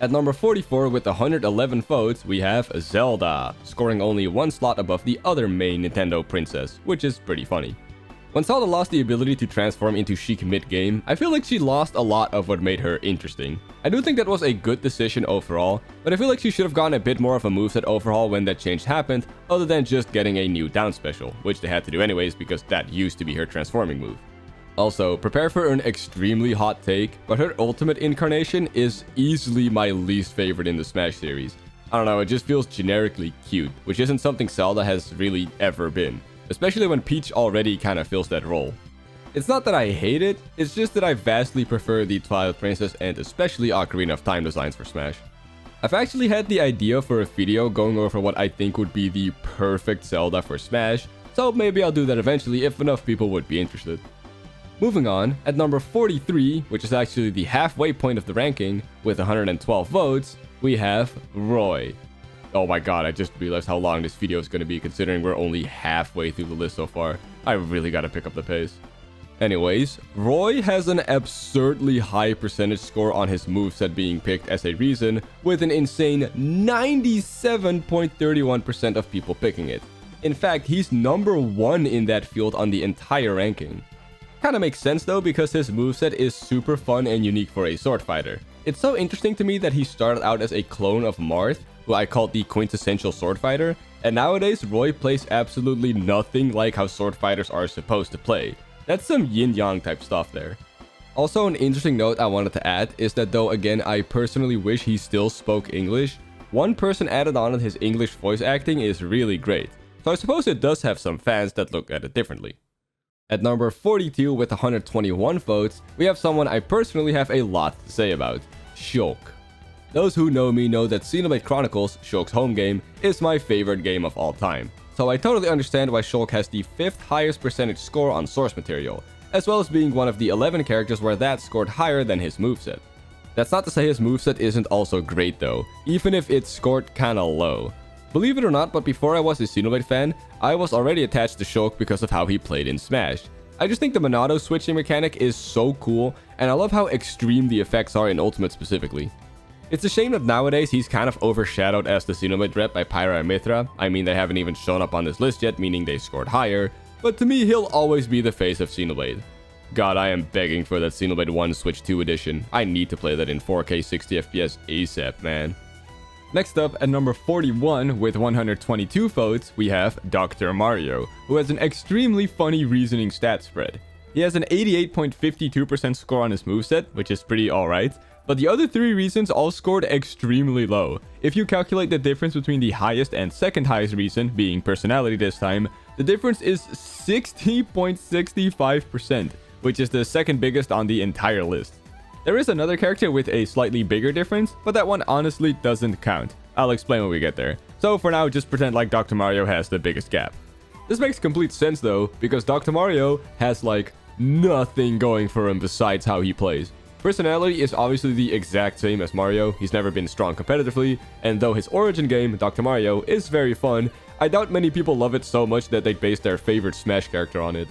At number 44 with 111 votes, we have Zelda, scoring only one slot above the other main Nintendo princess, which is pretty funny. When Zelda lost the ability to transform into Sheik mid-game, I feel like she lost a lot of what made her interesting. I do think that was a good decision overall, but I feel like she should have gotten a bit more of a moveset overhaul when that change happened, other than just getting a new down special, which they had to do anyways because that used to be her transforming move. Also, prepare for an extremely hot take, but her ultimate incarnation is easily my least favorite in the Smash series. I don't know, it just feels generically cute, which isn't something Zelda has really ever been, especially when Peach already kinda fills that role. It's not that I hate it, it's just that I vastly prefer the Twilight Princess and especially Ocarina of Time designs for Smash. I've actually had the idea for a video going over what I think would be the perfect Zelda for Smash, so maybe I'll do that eventually if enough people would be interested. Moving on, at number 43, which is actually the halfway point of the ranking, with 112 votes, we have Roy. Oh my god, I just realized how long this video is going to be considering we're only halfway through the list so far. I really gotta pick up the pace. Anyways, Roy has an absurdly high percentage score on his moveset being picked as a reason, with an insane 97.31% of people picking it. In fact, he's number 1 in that field on the entire ranking. Kinda makes sense though, because his moveset is super fun and unique for a sword fighter. It's so interesting to me that he started out as a clone of Marth, who I called the quintessential sword fighter, and nowadays Roy plays absolutely nothing like how sword fighters are supposed to play. That's some yin-yang type stuff there. Also, an interesting note I wanted to add is that though again I personally wish he still spoke English, one person added on that his English voice acting is really great, so I suppose it does have some fans that look at it differently. At number 42 with 121 votes, we have someone I personally have a lot to say about, Shulk. Those who know me know that Xenoblade Chronicles, Shulk's home game, is my favorite game of all time, so I totally understand why Shulk has the 5th highest percentage score on source material, as well as being one of the 11 characters where that scored higher than his moveset. That's not to say his moveset isn't also great though, even if it scored kinda low. Believe it or not, but before I was a Xenoblade fan, I was already attached to Shulk because of how he played in Smash. I just think the Monado switching mechanic is so cool, and I love how extreme the effects are in Ultimate specifically. It's a shame that nowadays he's kind of overshadowed as the Xenoblade rep by Pyra and Mithra. I mean, they haven't even shown up on this list yet, meaning they scored higher, but to me he'll always be the face of Xenoblade. God, I am begging for that Xenoblade 1 Switch 2 edition. I need to play that in 4K 60 FPS ASAP, man. Next up, at number 41 with 122 votes, we have Dr. Mario, who has an extremely funny reasoning stat spread. He has an 88.52% score on his moveset, which is pretty alright, but the other three reasons all scored extremely low. If you calculate the difference between the highest and second highest reason, being personality this time, the difference is 60.65%, which is the second biggest on the entire list. There is another character with a slightly bigger difference, but that one honestly doesn't count. I'll explain when we get there. So for now, just pretend like Dr. Mario has the biggest gap. This makes complete sense though, because Dr. Mario has like nothing going for him besides how he plays. Personality is obviously the exact same as Mario, he's never been strong competitively, and though his origin game, Dr. Mario, is very fun, I doubt many people love it so much that they'd base their favorite Smash character on it.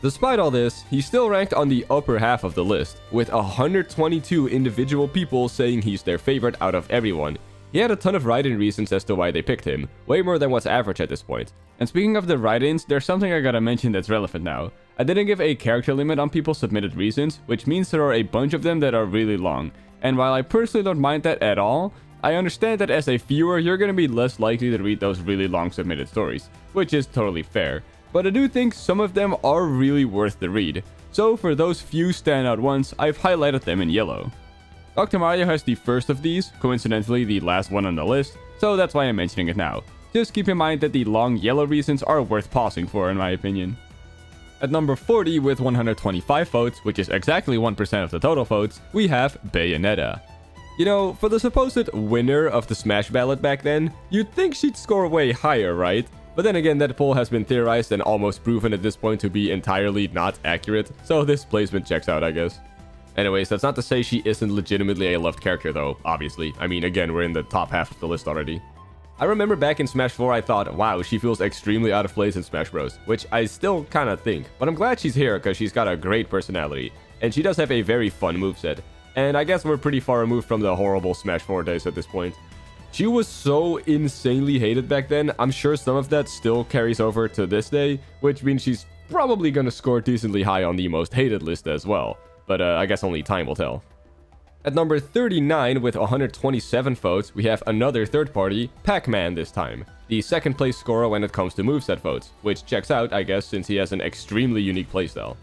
Despite all this, he's still ranked on the upper half of the list, with 122 individual people saying he's their favorite out of everyone. He had a ton of write-in reasons as to why they picked him, way more than what's average at this point. And speaking of the write-ins, there's something I gotta mention that's relevant now. I didn't give a character limit on people's submitted reasons, which means there are a bunch of them that are really long. And while I personally don't mind that at all, I understand that as a viewer, you're gonna be less likely to read those really long submitted stories, which is totally fair. But I do think some of them are really worth the read, so for those few standout ones, I've highlighted them in yellow. Dr. Mario has the first of these, coincidentally the last one on the list, so that's why I'm mentioning it now. Just keep in mind that the long yellow reasons are worth pausing for in my opinion. At number 40 with 125 votes, which is exactly 1% of the total votes, we have Bayonetta. You know, for the supposed winner of the Smash ballot back then, you'd think she'd score way higher, right? But then again, that poll has been theorized and almost proven at this point to be entirely not accurate, so this placement checks out, I guess. Anyways, that's not to say she isn't legitimately a loved character though, obviously. I mean, again, we're in the top half of the list already. I remember back in Smash 4 I thought, wow, she feels extremely out of place in Smash Bros, which I still kinda think, but I'm glad she's here because she's got a great personality, and she does have a very fun moveset, and I guess we're pretty far removed from the horrible Smash 4 days at this point. She was so insanely hated back then, I'm sure some of that still carries over to this day, which means she's probably gonna score decently high on the most hated list as well, but I guess only time will tell. At number 39 with 127 votes, we have another third party, Pac-Man this time, the second place scorer when it comes to moveset votes, which checks out, I guess, since he has an extremely unique playstyle.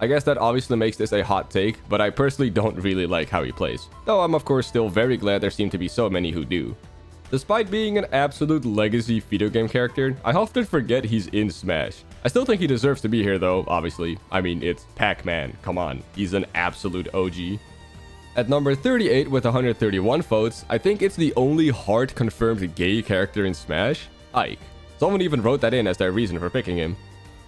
I guess that obviously makes this a hot take, but I personally don't really like how he plays, though I'm of course still very glad there seem to be so many who do. Despite being an absolute legacy video game character, I often forget he's in Smash. I still think he deserves to be here though, obviously. I mean, it's Pac-Man, come on, he's an absolute OG. At number 38 with 131 votes, I think it's the only hard-confirmed gay character in Smash, Ike. Someone even wrote that in as their reason for picking him.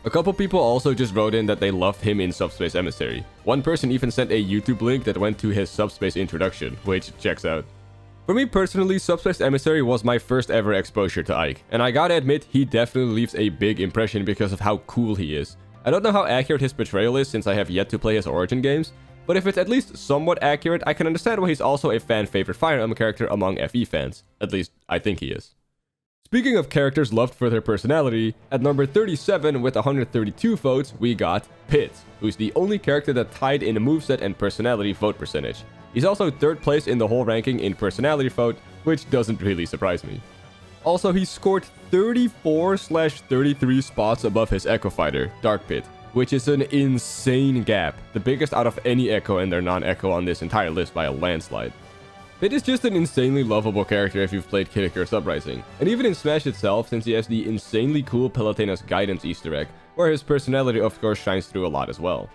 A couple people also just wrote in that they loved him in Subspace Emissary. One person even sent a YouTube link that went to his Subspace introduction, which checks out. For me personally, Subspace Emissary was my first ever exposure to Ike, and I gotta admit, he definitely leaves a big impression because of how cool he is. I don't know how accurate his portrayal is since I have yet to play his origin games, but if it's at least somewhat accurate, I can understand why he's also a fan-favorite Fire Emblem character among FE fans. At least, I think he is. Speaking of characters loved for their personality, at number 37 with 132 votes, we got Pit, who's the only character that tied in moveset and personality vote percentage. He's also third place in the whole ranking in personality vote, which doesn't really surprise me. Also, he scored 34/33 spots above his Echo fighter, Dark Pit, which is an insane gap, the biggest out of any Echo and their non-Echo on this entire list by a landslide. Pit is just an insanely lovable character if you've played Kid Icarus Uprising, and even in Smash itself since he has the insanely cool Palutena's Guidance Easter egg, where his personality of course shines through a lot as well.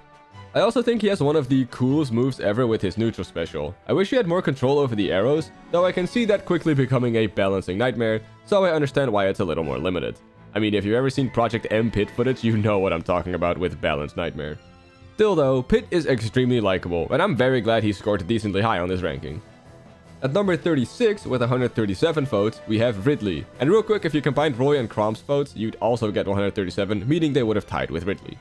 I also think he has one of the coolest moves ever with his neutral special. I wish he had more control over the arrows, though I can see that quickly becoming a balancing nightmare, so I understand why it's a little more limited. I mean, if you've ever seen Project M Pit footage, you know what I'm talking about with Balanced Nightmare. Still though, Pit is extremely likable, and I'm very glad he scored decently high on this ranking. At number 36, with 137 votes, we have Ridley. And real quick, if you combined Roy and Crom's votes, you'd also get 137, meaning they would have tied with Ridley.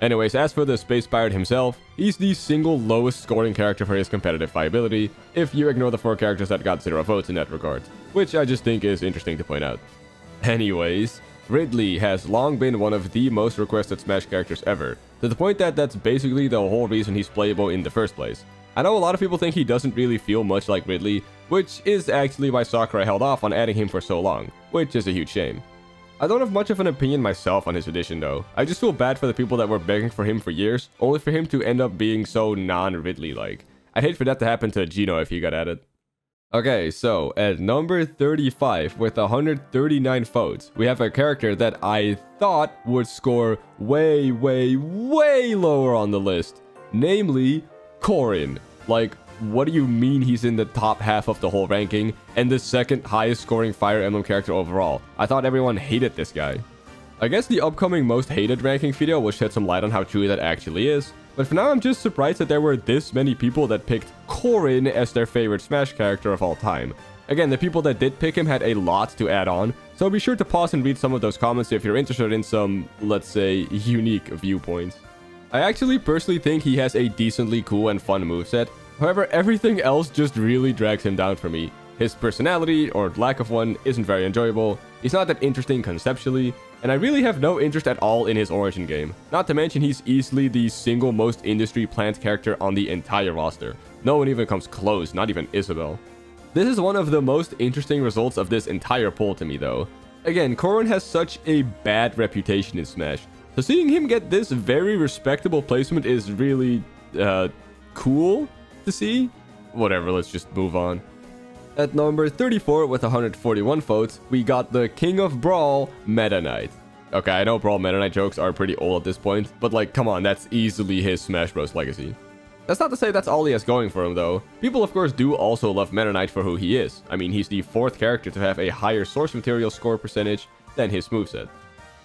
Anyways, as for the Space Pirate himself, he's the single lowest scoring character for his competitive viability, if you ignore the 4 characters that got 0 votes in that regard, which I just think is interesting to point out. Anyways, Ridley has long been one of the most requested Smash characters ever, to the point that that's basically the whole reason he's playable in the first place. I know a lot of people think he doesn't really feel much like Ridley, which is actually why Sakurai held off on adding him for so long, which is a huge shame. I don't have much of an opinion myself on his addition though. I just feel bad for the people that were begging for him for years, only for him to end up being so non-Ridley-like. I'd hate for that to happen to Gino if he got added. Okay, so at number 35 with 139 votes, we have a character that I thought would score way lower on the list, namely Corrin. Like, what do you mean he's in the top half of the whole ranking and the second highest scoring Fire Emblem character overall? I thought everyone hated this guy. I guess the upcoming most hated ranking video will shed some light on how true that actually is, but for now I'm just surprised that there were this many people that picked Corrin as their favorite Smash character of all time. Again, the people that did pick him had a lot to add on, so be sure to pause and read some of those comments if you're interested in some, let's say, unique viewpoints. I actually personally think he has a decently cool and fun moveset. However, everything else just really drags him down for me. His personality, or lack of one, isn't very enjoyable, he's not that interesting conceptually, and I really have no interest at all in his origin game. Not to mention he's easily the single most industry planned character on the entire roster. No one even comes close, not even Isabelle. This is one of the most interesting results of this entire poll to me though. Again, Corrin has such a bad reputation in Smash, so seeing him get this very respectable placement is really, cool to see. Whatever, let's just move on. At number 34 with 141 votes, we got the King of Brawl, Meta Knight. Okay, I know Brawl Meta Knight jokes are pretty old at this point, but like, come on, that's easily his Smash Bros. Legacy. That's not to say that's all he has going for him though. People of course do also love Meta Knight for who he is. I mean, he's the 4th character to have a higher source material score percentage than his moveset.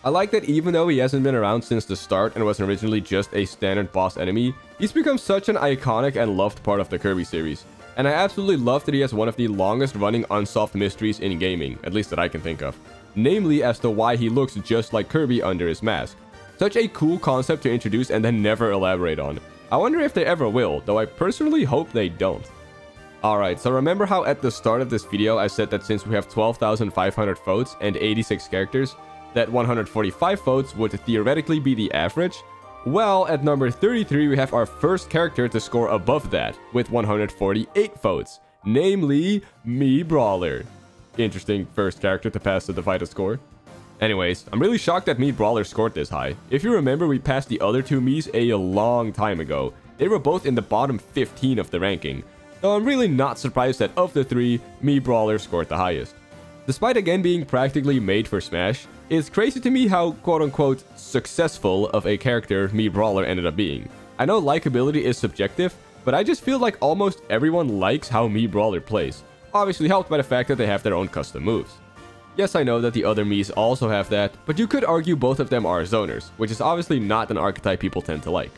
I like that even though he hasn't been around since the start and was originally just a standard boss enemy, he's become such an iconic and loved part of the Kirby series. And I absolutely love that he has one of the longest running unsolved mysteries in gaming, at least that I can think of. Namely as to why he looks just like Kirby under his mask. Such a cool concept to introduce and then never elaborate on. I wonder if they ever will, though I personally hope they don't. Alright, so remember how at the start of this video I said that since we have 12,500 votes and 86 characters, that 145 votes would theoretically be the average? Well, at number 33 we have our first character to score above that, with 148 votes, namely Mii Brawler. Interesting first character to pass the divided score. Anyways, I'm really shocked that Mii Brawler scored this high. If you remember, we passed the other two Miis a long time ago. They were both in the bottom 15 of the ranking, though I'm really not surprised that of the three, Mii Brawler scored the highest. Despite again being practically made for Smash, it's crazy to me how quote-unquote successful of a character Mii Brawler ended up being. I know likability is subjective, but I just feel like almost everyone likes how Mii Brawler plays, obviously helped by the fact that they have their own custom moves. Yes, I know that the other Miis also have that, but you could argue both of them are zoners, which is obviously not an archetype people tend to like.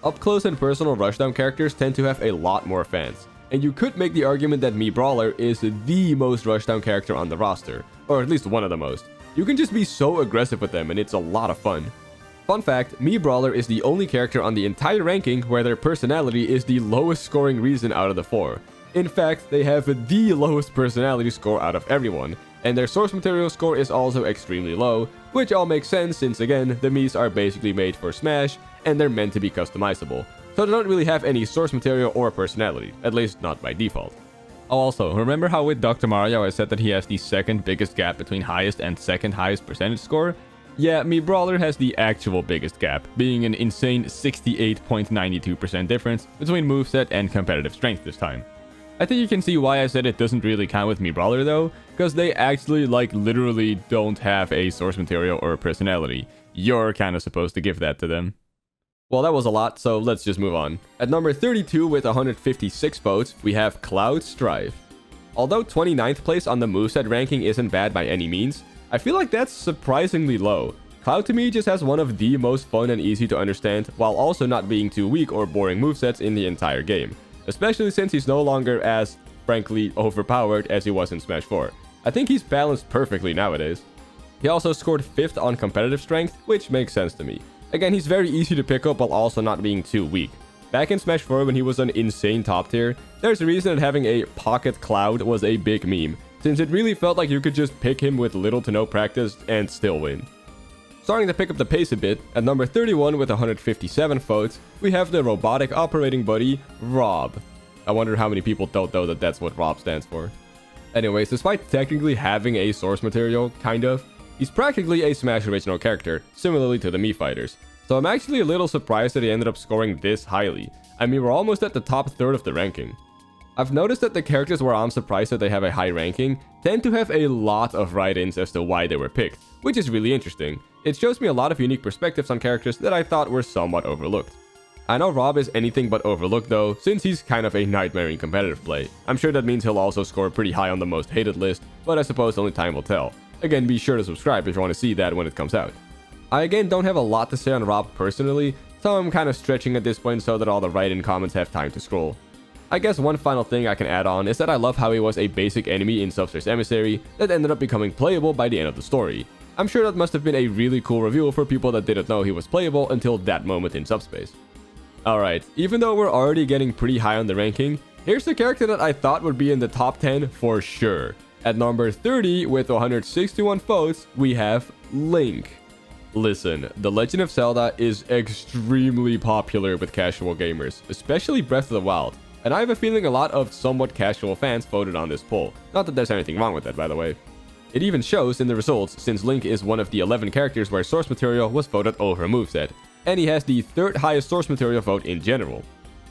Up close and personal rushdown characters tend to have a lot more fans, and you could make the argument that Mii Brawler is the most rushdown character on the roster, or at least one of the most. You can just be so aggressive with them and it's a lot of fun. Fun fact, Mii Brawler is the only character on the entire ranking where their personality is the lowest scoring reason out of the 4. In fact, they have the lowest personality score out of everyone, and their source material score is also extremely low, which all makes sense since again, the Miis are basically made for Smash, and they're meant to be customizable, so they don't really have any source material or personality, at least not by default. Oh, also, remember how with Dr. Mario I said that he has the second biggest gap between highest and second highest percentage score? Yeah, Mii Brawler has the actual biggest gap, being an insane 68.92% difference between moveset and competitive strength this time. I think you can see why I said it doesn't really count with Mii Brawler though, because they actually literally don't have a source material or a personality. You're kinda supposed to give that to them. Well, that was a lot, so let's just move on. At number 32 with 156 votes, we have Cloud Strife. Although 29th place on the moveset ranking isn't bad by any means, I feel like that's surprisingly low. Cloud to me just has one of the most fun and easy to understand, while also not being too weak or boring movesets in the entire game. Especially since he's no longer as, frankly, overpowered as he was in Smash 4. I think he's balanced perfectly nowadays. He also scored 5th on competitive strength, which makes sense to me. Again, he's very easy to pick up while also not being too weak. Back in Smash 4 when he was an insane top tier, there's a reason that having a Pocket Cloud was a big meme, since it really felt like you could just pick him with little to no practice and still win. Starting to pick up the pace a bit, at number 31 with 157 votes, we have the robotic operating buddy, Rob. I wonder how many people don't know that that's what Rob stands for. Anyways, despite technically having a source material, kind of, he's practically a Smash original character, similarly to the Mii fighters. So I'm actually a little surprised that he ended up scoring this highly. I mean, we're almost at the top third of the ranking. I've noticed that the characters where I'm surprised that they have a high ranking tend to have a lot of write-ins as to why they were picked, which is really interesting. It shows me a lot of unique perspectives on characters that I thought were somewhat overlooked. I know Rob is anything but overlooked though, since he's kind of a nightmare in competitive play. I'm sure that means he'll also score pretty high on the most hated list, but I suppose only time will tell. Again, be sure to subscribe if you want to see that when it comes out. I again don't have a lot to say on Rob personally, so I'm kind of stretching at this point so that all the write-in comments have time to scroll. I guess one final thing I can add on is that I love how he was a basic enemy in Subspace Emissary that ended up becoming playable by the end of the story. I'm sure that must have been a really cool reveal for people that didn't know he was playable until that moment in Subspace. Alright, even though we're already getting pretty high on the ranking, here's the character that I thought would be in the top 10 for sure. At number 30 with 161 votes, we have Link. Listen, The Legend of Zelda is extremely popular with casual gamers, especially Breath of the Wild. And I have a feeling a lot of somewhat casual fans voted on this poll. Not that there's anything wrong with that, by the way. It even shows in the results, since Link is one of the 11 characters where source material was voted over a moveset, and he has the third highest source material vote in general.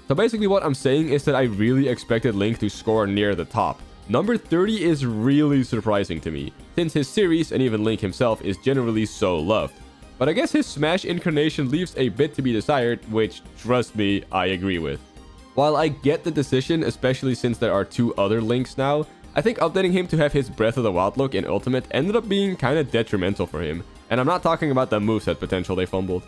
So basically what I'm saying is that I really expected Link to score near the top. Number 30 is really surprising to me, since his series and even Link himself is generally so loved. But I guess his Smash incarnation leaves a bit to be desired, which, trust me, I agree with. While I get the decision, especially since there are two other Links now, I think updating him to have his Breath of the Wild look in Ultimate ended up being kinda detrimental for him, and I'm not talking about the moveset potential they fumbled.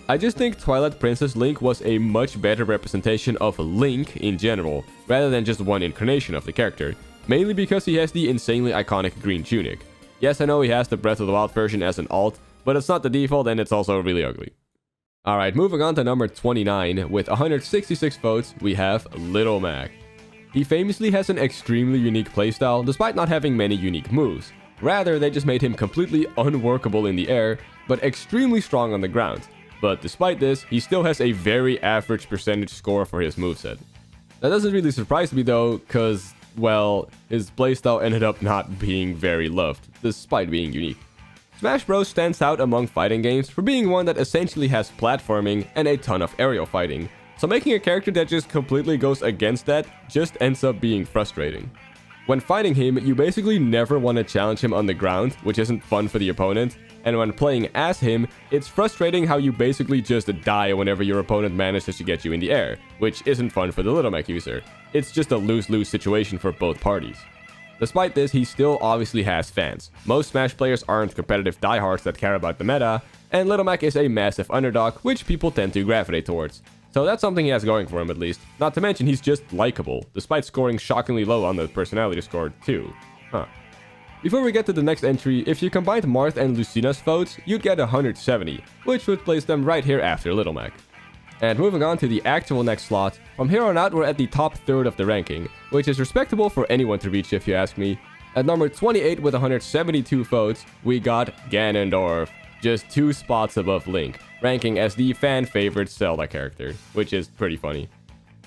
I just think Twilight Princess Link was a much better representation of Link in general, rather than just one incarnation of the character, mainly because he has the insanely iconic green tunic. Yes, I know he has the Breath of the Wild version as an alt, but it's not the default and it's also really ugly. Alright, moving on to number 29, with 166 votes, we have Little Mac. He famously has an extremely unique playstyle despite not having many unique moves. Rather, they just made him completely unworkable in the air, but extremely strong on the ground. But despite this, he still has a very average percentage score for his moveset. That doesn't really surprise me though, cause, well, his playstyle ended up not being very loved, despite being unique. Smash Bros stands out among fighting games for being one that essentially has platforming and a ton of aerial fighting, so making a character that just completely goes against that just ends up being frustrating. When fighting him, you basically never want to challenge him on the ground, which isn't fun for the opponent, and when playing as him, it's frustrating how you basically just die whenever your opponent manages to get you in the air, which isn't fun for the Little Mac user. It's just a lose-lose situation for both parties. Despite this, he still obviously has fans. Most Smash players aren't competitive diehards that care about the meta, and Little Mac is a massive underdog, which people tend to gravitate towards. So that's something he has going for him at least. Not to mention he's just likable, despite scoring shockingly low on the personality score too. Before we get to the next entry, if you combined Marth and Lucina's votes, you'd get 170, which would place them right here after Little Mac. And moving on to the actual next slot, from here on out we're at the top third of the ranking, which is respectable for anyone to reach if you ask me. At number 28 with 172 votes, we got Ganondorf, just 2 spots above Link, ranking as the fan-favorite Zelda character, which is pretty funny.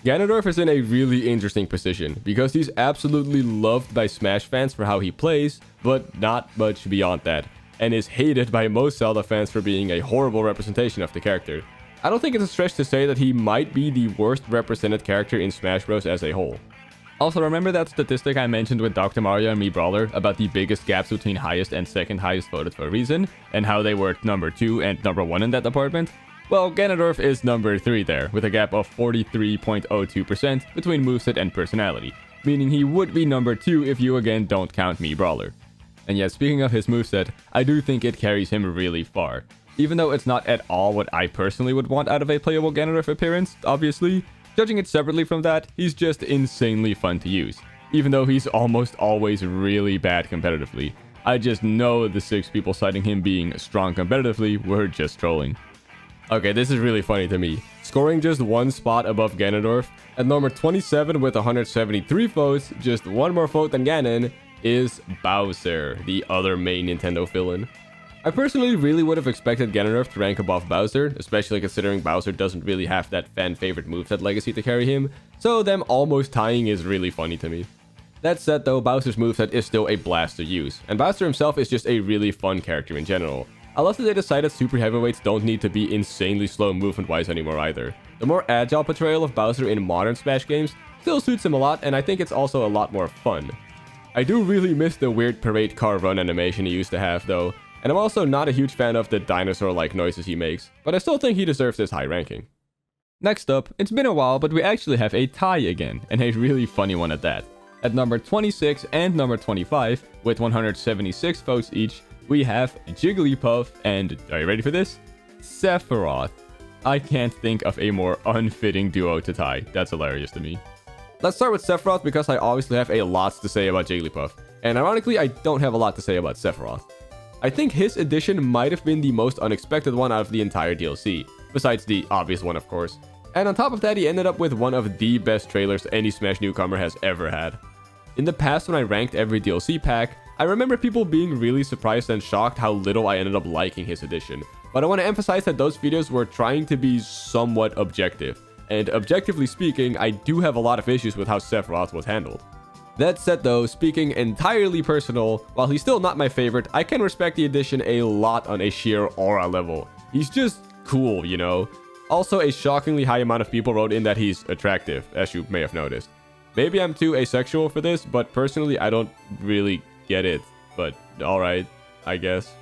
Ganondorf is in a really interesting position, because he's absolutely loved by Smash fans for how he plays, but not much beyond that, and is hated by most Zelda fans for being a horrible representation of the character. I don't think it's a stretch to say that he might be the worst represented character in Smash Bros. As a whole. Also, remember that statistic I mentioned with Dr. Mario and Mii Brawler about the biggest gaps between highest and second highest voted for a reason, and how they were number 2 and number 1 in that department? Well, Ganondorf is number 3 there, with a gap of 43.02% between moveset and personality, meaning he would be number 2 if you again don't count Mii Brawler. And yet, speaking of his moveset, I do think it carries him really far. Even though it's not at all what I personally would want out of a playable Ganondorf appearance, obviously, judging it separately from that, he's just insanely fun to use. Even though he's almost always really bad competitively. I just know the 6 people citing him being strong competitively were just trolling. Okay, this is really funny to me. Scoring just 1 spot above Ganondorf, at number 27 with 173 votes, just 1 more vote than Ganon, is Bowser, the other main Nintendo villain. I personally really would have expected Ganondorf to rank above Bowser, especially considering Bowser doesn't really have that fan-favorite moveset legacy to carry him, so them almost tying is really funny to me. That said though, Bowser's moveset is still a blast to use, and Bowser himself is just a really fun character in general. I love that they decided super heavyweights don't need to be insanely slow movement-wise anymore either. The more agile portrayal of Bowser in modern Smash games still suits him a lot, and I think it's also a lot more fun. I do really miss the weird parade car run animation he used to have though, and I'm also not a huge fan of the dinosaur-like noises he makes, but I still think he deserves this high ranking. Next up, it's been a while, but we actually have a tie again, and a really funny one at that. At number 26 and number 25, with 176 votes each, we have Jigglypuff and, are you ready for this? Sephiroth. I can't think of a more unfitting duo to tie. That's hilarious to me. Let's start with Sephiroth because I obviously have a lot to say about Jigglypuff, and ironically I don't have a lot to say about Sephiroth. I think his addition might have been the most unexpected one out of the entire DLC, besides the obvious one of course. And on top of that, he ended up with one of the best trailers any Smash newcomer has ever had. In the past, when I ranked every DLC pack, I remember people being really surprised and shocked how little I ended up liking his addition, but I want to emphasize that those videos were trying to be somewhat objective, and objectively speaking, I do have a lot of issues with how Sephiroth was handled. That said though, speaking entirely personal, while he's still not my favorite, I can respect the addition a lot on a sheer aura level. He's just cool, you know? Also, a shockingly high amount of people wrote in that he's attractive, as you may have noticed. Maybe I'm too asexual for this, but personally I don't really get it, but alright, I guess.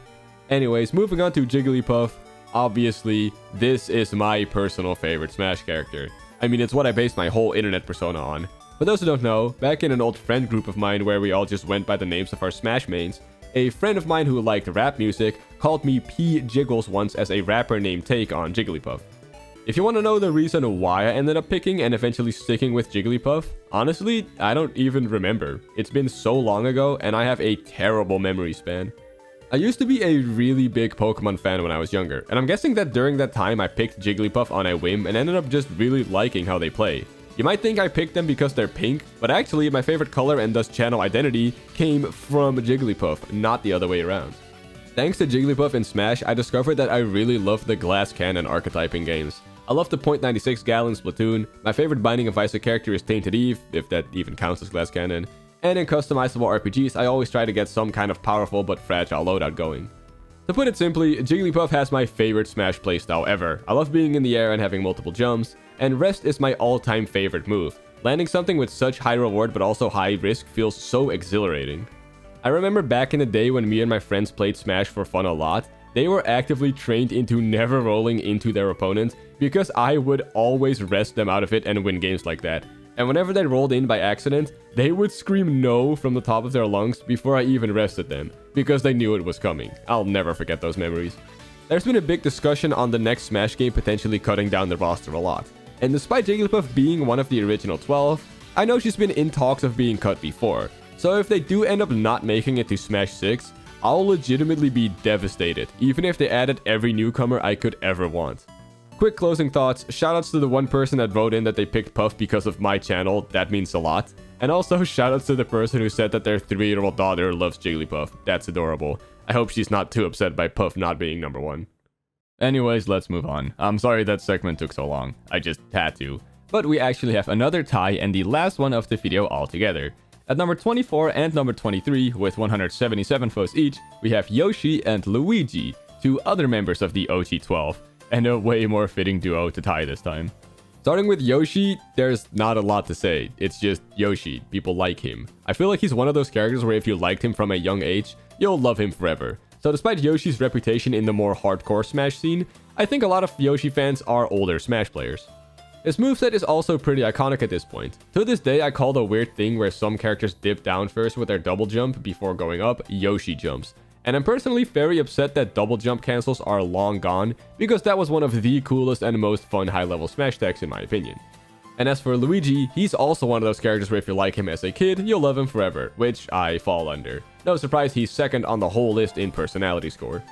Anyways, moving on to Jigglypuff. Obviously, this is my personal favorite Smash character. I mean, it's what I based my whole internet persona on. For those who don't know, back in an old friend group of mine where we all just went by the names of our Smash mains, a friend of mine who liked rap music called me PJiggles once as a rapper named take on Jigglypuff. If you want to know the reason why I ended up picking and eventually sticking with Jigglypuff, honestly, I don't even remember. It's been so long ago and I have a terrible memory span. I used to be a really big Pokemon fan when I was younger, and I'm guessing that during that time I picked Jigglypuff on a whim and ended up just really liking how they play. You might think I picked them because they're pink, but actually my favorite color and thus channel identity came from Jigglypuff, not the other way around. Thanks to Jigglypuff in Smash, I discovered that I really love the glass cannon archetype in games. I love the .96 gal in Splatoon, my favorite Binding of Isaac character is Tainted Eve, if that even counts as glass cannon, and in customizable RPGs I always try to get some kind of powerful but fragile loadout going. To put it simply, Jigglypuff has my favorite Smash playstyle ever. I love being in the air and having multiple jumps, and Rest is my all-time favorite move. Landing something with such high reward but also high risk feels so exhilarating. I remember back in the day when me and my friends played Smash for fun a lot, they were actively trained into never rolling into their opponent because I would always rest them out of it and win games like that. And whenever they rolled in by accident, they would scream no from the top of their lungs before I even rested them, because they knew it was coming. I'll never forget those memories. There's been a big discussion on the next Smash game potentially cutting down the roster a lot. And despite Jigglypuff being one of the original 12, I know she's been in talks of being cut before. So if they do end up not making it to Smash 6, I'll legitimately be devastated, even if they added every newcomer I could ever want. Quick closing thoughts, shoutouts to the one person that wrote in that they picked Puff because of my channel, that means a lot. And also shoutouts to the person who said that their 3-year-old daughter loves Jigglypuff, that's adorable. I hope she's not too upset by Puff not being number 1. Anyways, let's move on. I'm sorry that segment took so long, I just had to. But we actually have another tie and the last one of the video altogether. At number 24 and number 23, with 177 votes each, we have Yoshi and Luigi, two other members of the OG 12, and a way more fitting duo to tie this time. Starting with Yoshi, there's not a lot to say. It's just Yoshi. People like him. I feel like he's one of those characters where if you liked him from a young age, you'll love him forever. So despite Yoshi's reputation in the more hardcore Smash scene, I think a lot of Yoshi fans are older Smash players. His moveset is also pretty iconic at this point. To this day, I call the weird thing where some characters dip down first with their double jump before going up, Yoshi jumps. And I'm personally very upset that double jump cancels are long gone, because that was one of the coolest and most fun high-level Smash techs in my opinion. And as for Luigi, he's also one of those characters where if you like him as a kid, you'll love him forever, which I fall under. No surprise he's second on the whole list in personality score.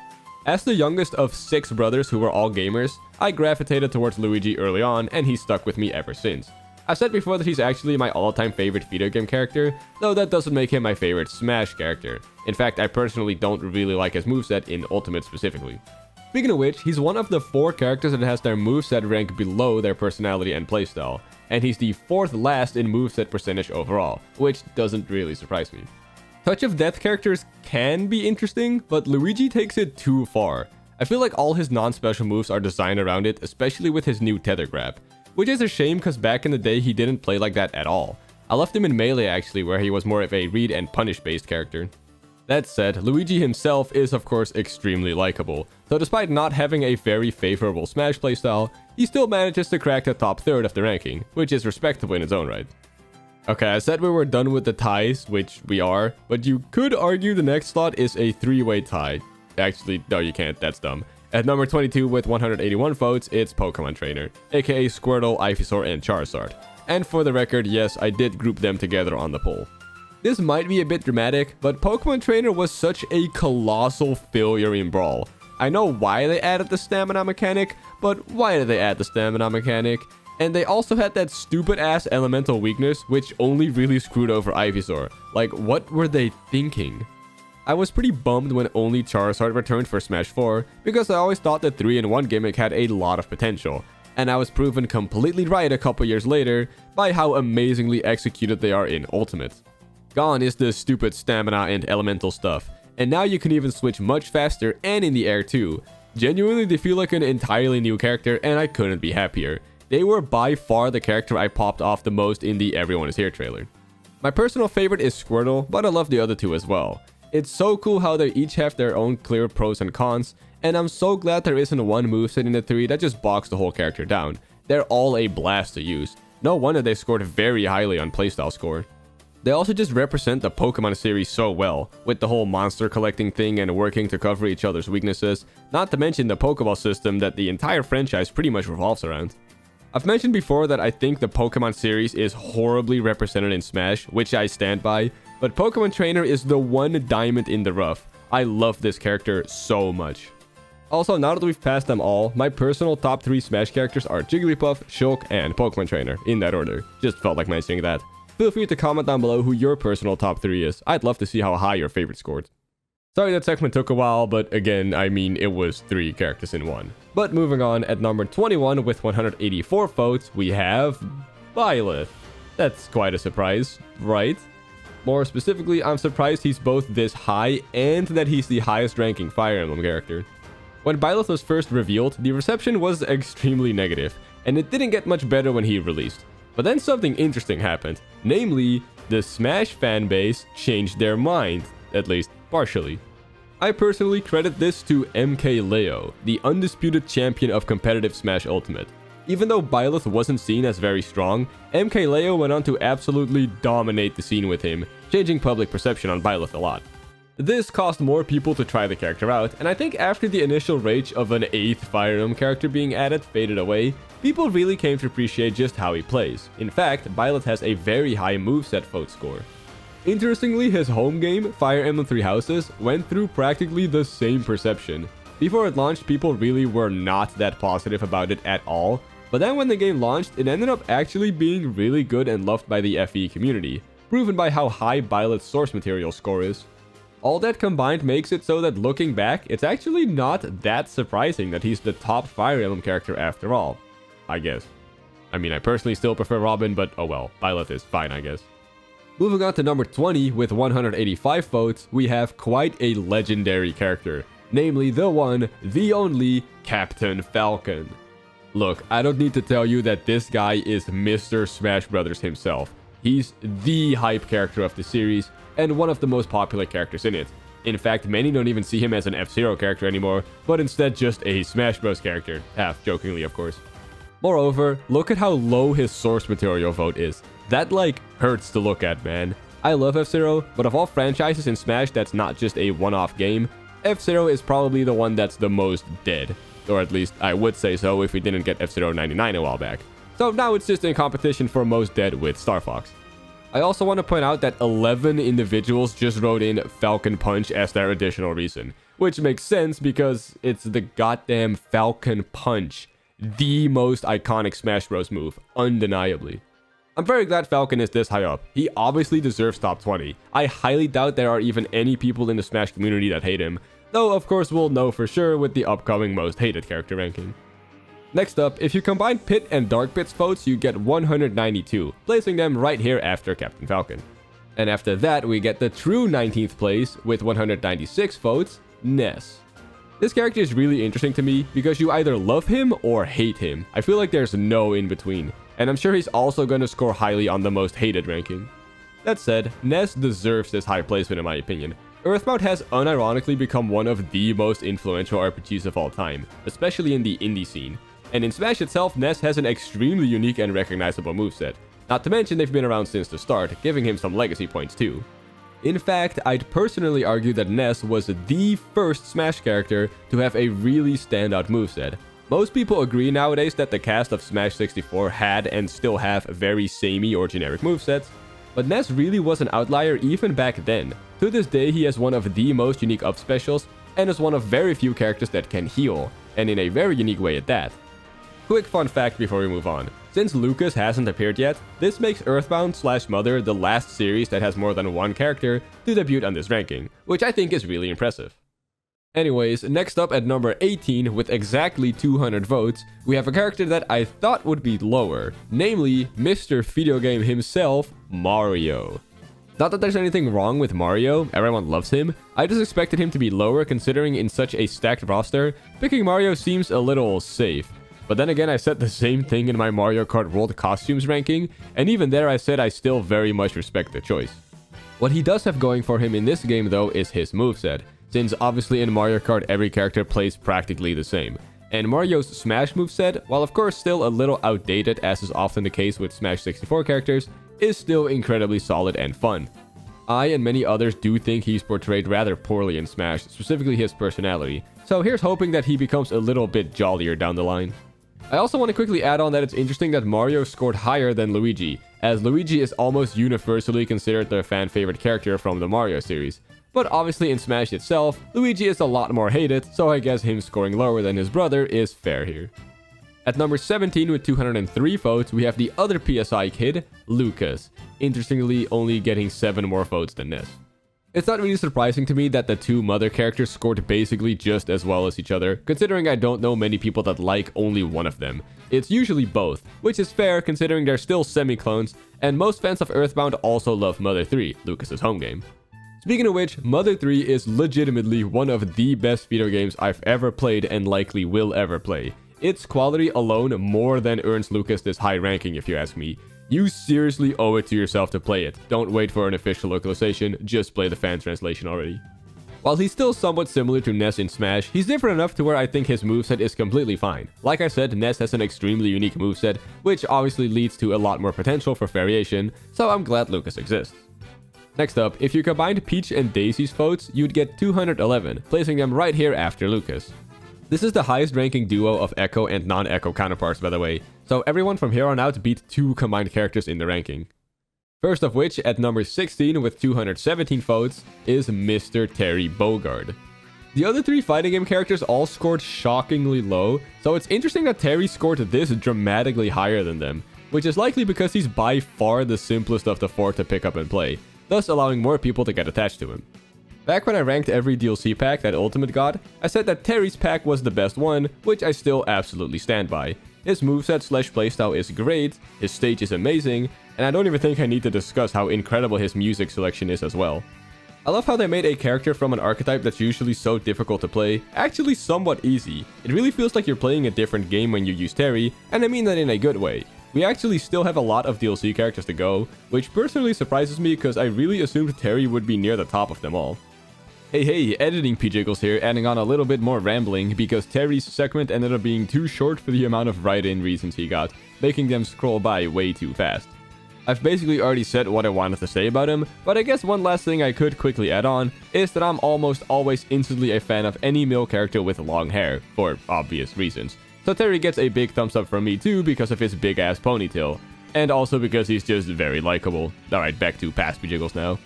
As the youngest of 6 brothers who were all gamers, I gravitated towards Luigi early on and he's stuck with me ever since. I said before that he's actually my all-time favorite video game character, though that doesn't make him my favorite Smash character. In fact, I personally don't really like his moveset in Ultimate specifically. Speaking of which, he's one of the 4 characters that has their moveset rank below their personality and playstyle, and he's the 4th last in moveset percentage overall, which doesn't really surprise me. Touch of Death characters can be interesting, but Luigi takes it too far. I feel like all his non-special moves are designed around it, especially with his new tether grab. Which is a shame because back in the day he didn't play like that at all. I left him in Melee actually, where he was more of a read and punish based character. That said, Luigi himself is of course extremely likable, so despite not having a very favorable Smash playstyle, he still manages to crack the top third of the ranking, which is respectable in its own right. Okay, I said we were done with the ties, which we are, but you could argue the next slot is a 3-way tie. Actually, no you can't, that's dumb. At number 22 with 181 votes, it's Pokemon Trainer, aka Squirtle, Ivysaur, and Charizard. And for the record, yes, I did group them together on the poll. This might be a bit dramatic, but Pokemon Trainer was such a colossal failure in Brawl. I know why they added the stamina mechanic, but why did they add the stamina mechanic? And they also had that stupid ass elemental weakness, which only really screwed over Ivysaur. Like, what were they thinking? I was pretty bummed when only Charizard returned for Smash 4, because I always thought the 3-in-1 gimmick had a lot of potential, and I was proven completely right a couple years later by how amazingly executed they are in Ultimate. Gone is the stupid stamina and elemental stuff, and now you can even switch much faster and in the air too. Genuinely, they feel like an entirely new character, and I couldn't be happier. They were by far the character I popped off the most in the Everyone Is Here trailer. My personal favorite is Squirtle, but I love the other two as well. It's so cool how they each have their own clear pros and cons, and I'm so glad there isn't one moveset in the 3 that just bogs the whole character down. They're all a blast to use. No wonder they scored very highly on playstyle score. They also just represent the Pokemon series so well, with the whole monster collecting thing and working to cover each other's weaknesses, not to mention the Pokeball system that the entire franchise pretty much revolves around. I've mentioned before that I think the Pokemon series is horribly represented in Smash, which I stand by, but Pokemon Trainer is the one diamond in the rough. I love this character so much. Also, now that we've passed them all, my personal top 3 Smash characters are Jigglypuff, Shulk, and Pokemon Trainer, in that order. Just felt like mentioning that. Feel free to comment down below who your personal top 3 is. I'd love to see how high your favorite scored. Sorry that segment took a while, but again, I mean, it was 3 characters in one. But moving on, at number 21 with 184 votes, we have Byleth. That's quite a surprise, right? More specifically, I'm surprised he's both this high and that he's the highest ranking Fire Emblem character. When Byleth was first revealed, the reception was extremely negative, and it didn't get much better when he released. But then something interesting happened, namely, the Smash fanbase changed their mind, at least partially. I personally credit this to MKLeo, the undisputed champion of competitive Smash Ultimate. Even though Byleth wasn't seen as very strong, MKLeo went on to absolutely dominate the scene with him, changing public perception on Byleth a lot. This caused more people to try the character out, and I think after the initial rage of an 8th Fire Emblem character being added faded away, people really came to appreciate just how he plays. In fact, Byleth has a very high moveset vote score. Interestingly, his home game, Fire Emblem Three Houses, went through practically the same perception. Before it launched, people really were not that positive about it at all, but then when the game launched, it ended up actually being really good and loved by the FE community, proven by how high Byleth's source material score is. All that combined makes it so that looking back, it's actually not that surprising that he's the top Fire Emblem character after all, I guess. I mean, I personally still prefer Robin, but oh well, Byleth is fine, I guess. Moving on to number 20 with 185 votes, we have quite a legendary character, namely the one, the only, Captain Falcon. Look, I don't need to tell you that this guy is Mr. Smash Bros. Himself. He's the hype character of the series, and one of the most popular characters in it. In fact, many don't even see him as an F-Zero character anymore, but instead just a Smash Bros. Character, half jokingly of course. Moreover, look at how low his source material vote is. That like hurts to look at, man. I love F-Zero, but of all franchises in Smash that's not just a one-off game, F-Zero is probably the one that's the most dead. Or at least I would say so if we didn't get F-Zero 99 a while back. So now it's just in competition for most dead with Star Fox. I also want to point out that 11 individuals just wrote in Falcon Punch as their additional reason, which makes sense because it's the goddamn Falcon Punch, the most iconic Smash Bros. Move, undeniably. I'm very glad Falcon is this high up. He obviously deserves top 20. I highly doubt there are even any people in the Smash community that hate him, though of course we'll know for sure with the upcoming most hated character ranking. Next up, if you combine Pit and Dark Pit's votes, you get 192, placing them right here after Captain Falcon. And after that, we get the true 19th place with 196 votes, Ness. This character is really interesting to me because you either love him or hate him. I feel like there's no in between, and I'm sure he's also going to score highly on the most hated ranking. That said, Ness deserves this high placement in my opinion. Earthbound has unironically become one of the most influential RPGs of all time, especially in the indie scene. And in Smash itself, Ness has an extremely unique and recognizable moveset. Not to mention they've been around since the start, giving him some legacy points too. In fact, I'd personally argue that Ness was the first Smash character to have a really standout moveset. Most people agree nowadays that the cast of Smash 64 had and still have very samey or generic movesets, but Ness really was an outlier even back then. To this day, he has one of the most unique up specials and is one of very few characters that can heal, and in a very unique way at that. Quick fun fact before we move on. Since Lucas hasn't appeared yet, this makes Earthbound/Mother the last series that has more than one character to debut on this ranking, which I think is really impressive. Anyways, next up at number 18 with exactly 200 votes, we have a character that I thought would be lower, namely Mr. Video Game himself, Mario. Not that there's anything wrong with Mario, everyone loves him, I just expected him to be lower considering in such a stacked roster, picking Mario seems a little safe. But then again, I said the same thing in my Mario Kart World Costumes ranking, and even there I said I still very much respect the choice. What he does have going for him in this game though is his moveset, since obviously in Mario Kart every character plays practically the same. And Mario's Smash moveset, while of course still a little outdated as is often the case with Smash 64 characters, is still incredibly solid and fun. I and many others do think he's portrayed rather poorly in Smash, specifically his personality, so here's hoping that he becomes a little bit jollier down the line. I also want to quickly add on that it's interesting that Mario scored higher than Luigi, as Luigi is almost universally considered the fan favorite character from the Mario series. But obviously in Smash itself, Luigi is a lot more hated, so I guess him scoring lower than his brother is fair here. At number 17 with 203 votes, we have the other PSI kid, Lucas, interestingly only getting 7 more votes than Ness. It's not really surprising to me that the two mother characters scored basically just as well as each other, considering I don't know many people that like only one of them. It's usually both, which is fair considering they're still semi-clones, and most fans of Earthbound also love Mother 3, Lucas's home game. Speaking of which, Mother 3 is legitimately one of the best video games I've ever played and likely will ever play. Its quality alone more than earns Lucas this high ranking if you ask me. You seriously owe it to yourself to play it. Don't wait for an official localization, just play the fan translation already. While he's still somewhat similar to Ness in Smash, he's different enough to where I think his moveset is completely fine. Like I said, Ness has an extremely unique moveset, which obviously leads to a lot more potential for variation, so I'm glad Lucas exists. Next up, if you combined Peach and Daisy's votes, you'd get 211, placing them right here after Lucas. This is the highest ranking duo of Echo and non-Echo counterparts, by the way, so everyone from here on out beat 2 combined characters in the ranking. First of which, at number 16 with 217 votes, is Mr. Terry Bogard. The other 3 fighting game characters all scored shockingly low, so it's interesting that Terry scored this dramatically higher than them, which is likely because he's by far the simplest of the 4 to pick up and play, thus allowing more people to get attached to him. Back when I ranked every DLC pack that Ultimate got, I said that Terry's pack was the best one, which I still absolutely stand by. His moveset/playstyle is great, his stage is amazing, and I don't even think I need to discuss how incredible his music selection is as well. I love how they made a character from an archetype that's usually so difficult to play, actually somewhat easy. It really feels like you're playing a different game when you use Terry, and I mean that in a good way. We actually still have a lot of DLC characters to go, which personally surprises me because I really assumed Terry would be near the top of them all. Hey, editing PJiggles here, adding on a little bit more rambling because Terry's segment ended up being too short for the amount of write-in reasons he got, making them scroll by way too fast. I've basically already said what I wanted to say about him, but I guess one last thing I could quickly add on is that I'm almost always instantly a fan of any male character with long hair, for obvious reasons. So Terry gets a big thumbs up from me too because of his big ass ponytail, and also because he's just very likable. Alright, back to past PJiggles now.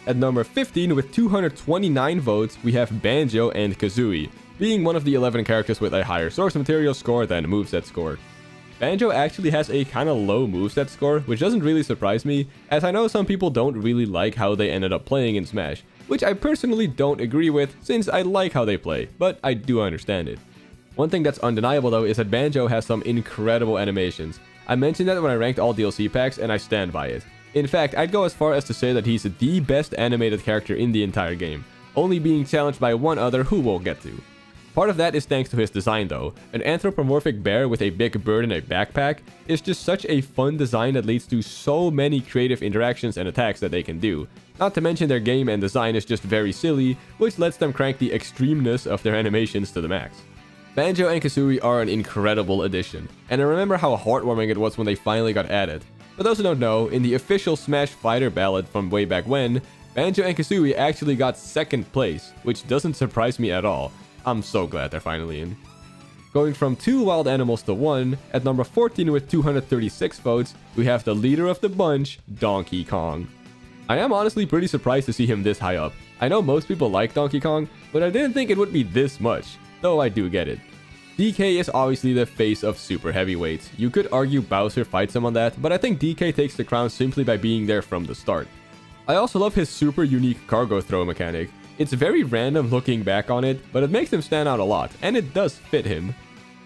At number 15 with 229 votes, we have Banjo and Kazooie, being one of the 11 characters with a higher source material score than moveset score. Banjo actually has a kinda low moveset score, which doesn't really surprise me, as I know some people don't really like how they ended up playing in Smash, which I personally don't agree with since I like how they play, but I do understand it. One thing that's undeniable though is that Banjo has some incredible animations. I mentioned that when I ranked all DLC packs and I stand by it. In fact, I'd go as far as to say that he's the best animated character in the entire game, only being challenged by one other who we'll get to. Part of that is thanks to his design though. An anthropomorphic bear with a big bird and a backpack is just such a fun design that leads to so many creative interactions and attacks that they can do. Not to mention their game and design is just very silly, which lets them crank the extremeness of their animations to the max. Banjo and Kazooie are an incredible addition, and I remember how heartwarming it was when they finally got added. For those who don't know, in the official Smash Fighter ballad from way back when, Banjo and Kazooie actually got 2nd place, which doesn't surprise me at all. I'm so glad they're finally in. Going from 2 wild animals to 1, at number 14 with 236 votes, we have the leader of the bunch, Donkey Kong. I am honestly pretty surprised to see him this high up. I know most people like Donkey Kong, but I didn't think it would be this much, though I do get it. DK is obviously the face of super heavyweights. You could argue Bowser fights him on that, but I think DK takes the crown simply by being there from the start. I also love his super unique cargo throw mechanic. It's very random looking back on it, but it makes him stand out a lot, and it does fit him.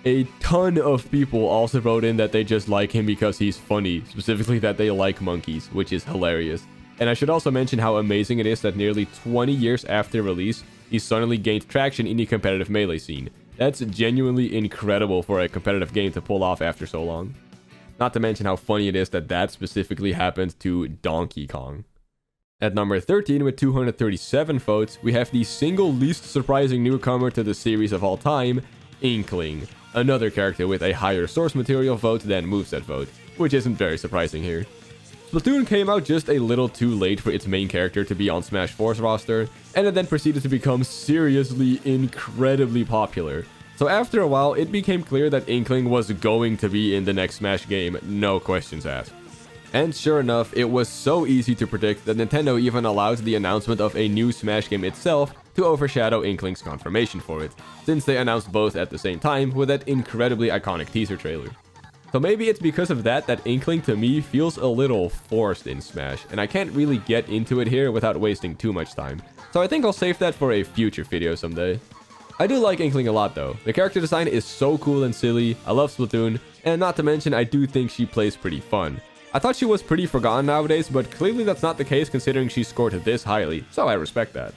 A ton of people also wrote in that they just like him because he's funny, specifically that they like monkeys, which is hilarious. And I should also mention how amazing it is that nearly 20 years after release, he suddenly gained traction in the competitive melee scene. That's genuinely incredible for a competitive game to pull off after so long. Not to mention how funny it is that that specifically happened to Donkey Kong. At number 13 with 237 votes, we have the single least surprising newcomer to the series of all time, Inkling. Another character with a higher source material vote than moveset vote, which isn't very surprising here. Splatoon came out just a little too late for its main character to be on Smash 4's roster, and it then proceeded to become seriously incredibly popular. So after a while, it became clear that Inkling was going to be in the next Smash game, no questions asked. And sure enough, it was so easy to predict that Nintendo even allowed the announcement of a new Smash game itself to overshadow Inkling's confirmation for it, since they announced both at the same time with that incredibly iconic teaser trailer. So maybe it's because of that that Inkling to me feels a little forced in Smash, and I can't really get into it here without wasting too much time. So I think I'll save that for a future video someday. I do like Inkling a lot though. The character design is so cool and silly, I love Splatoon, and not to mention I do think she plays pretty fun. I thought she was pretty forgotten nowadays, but clearly that's not the case considering she scored this highly, so I respect that.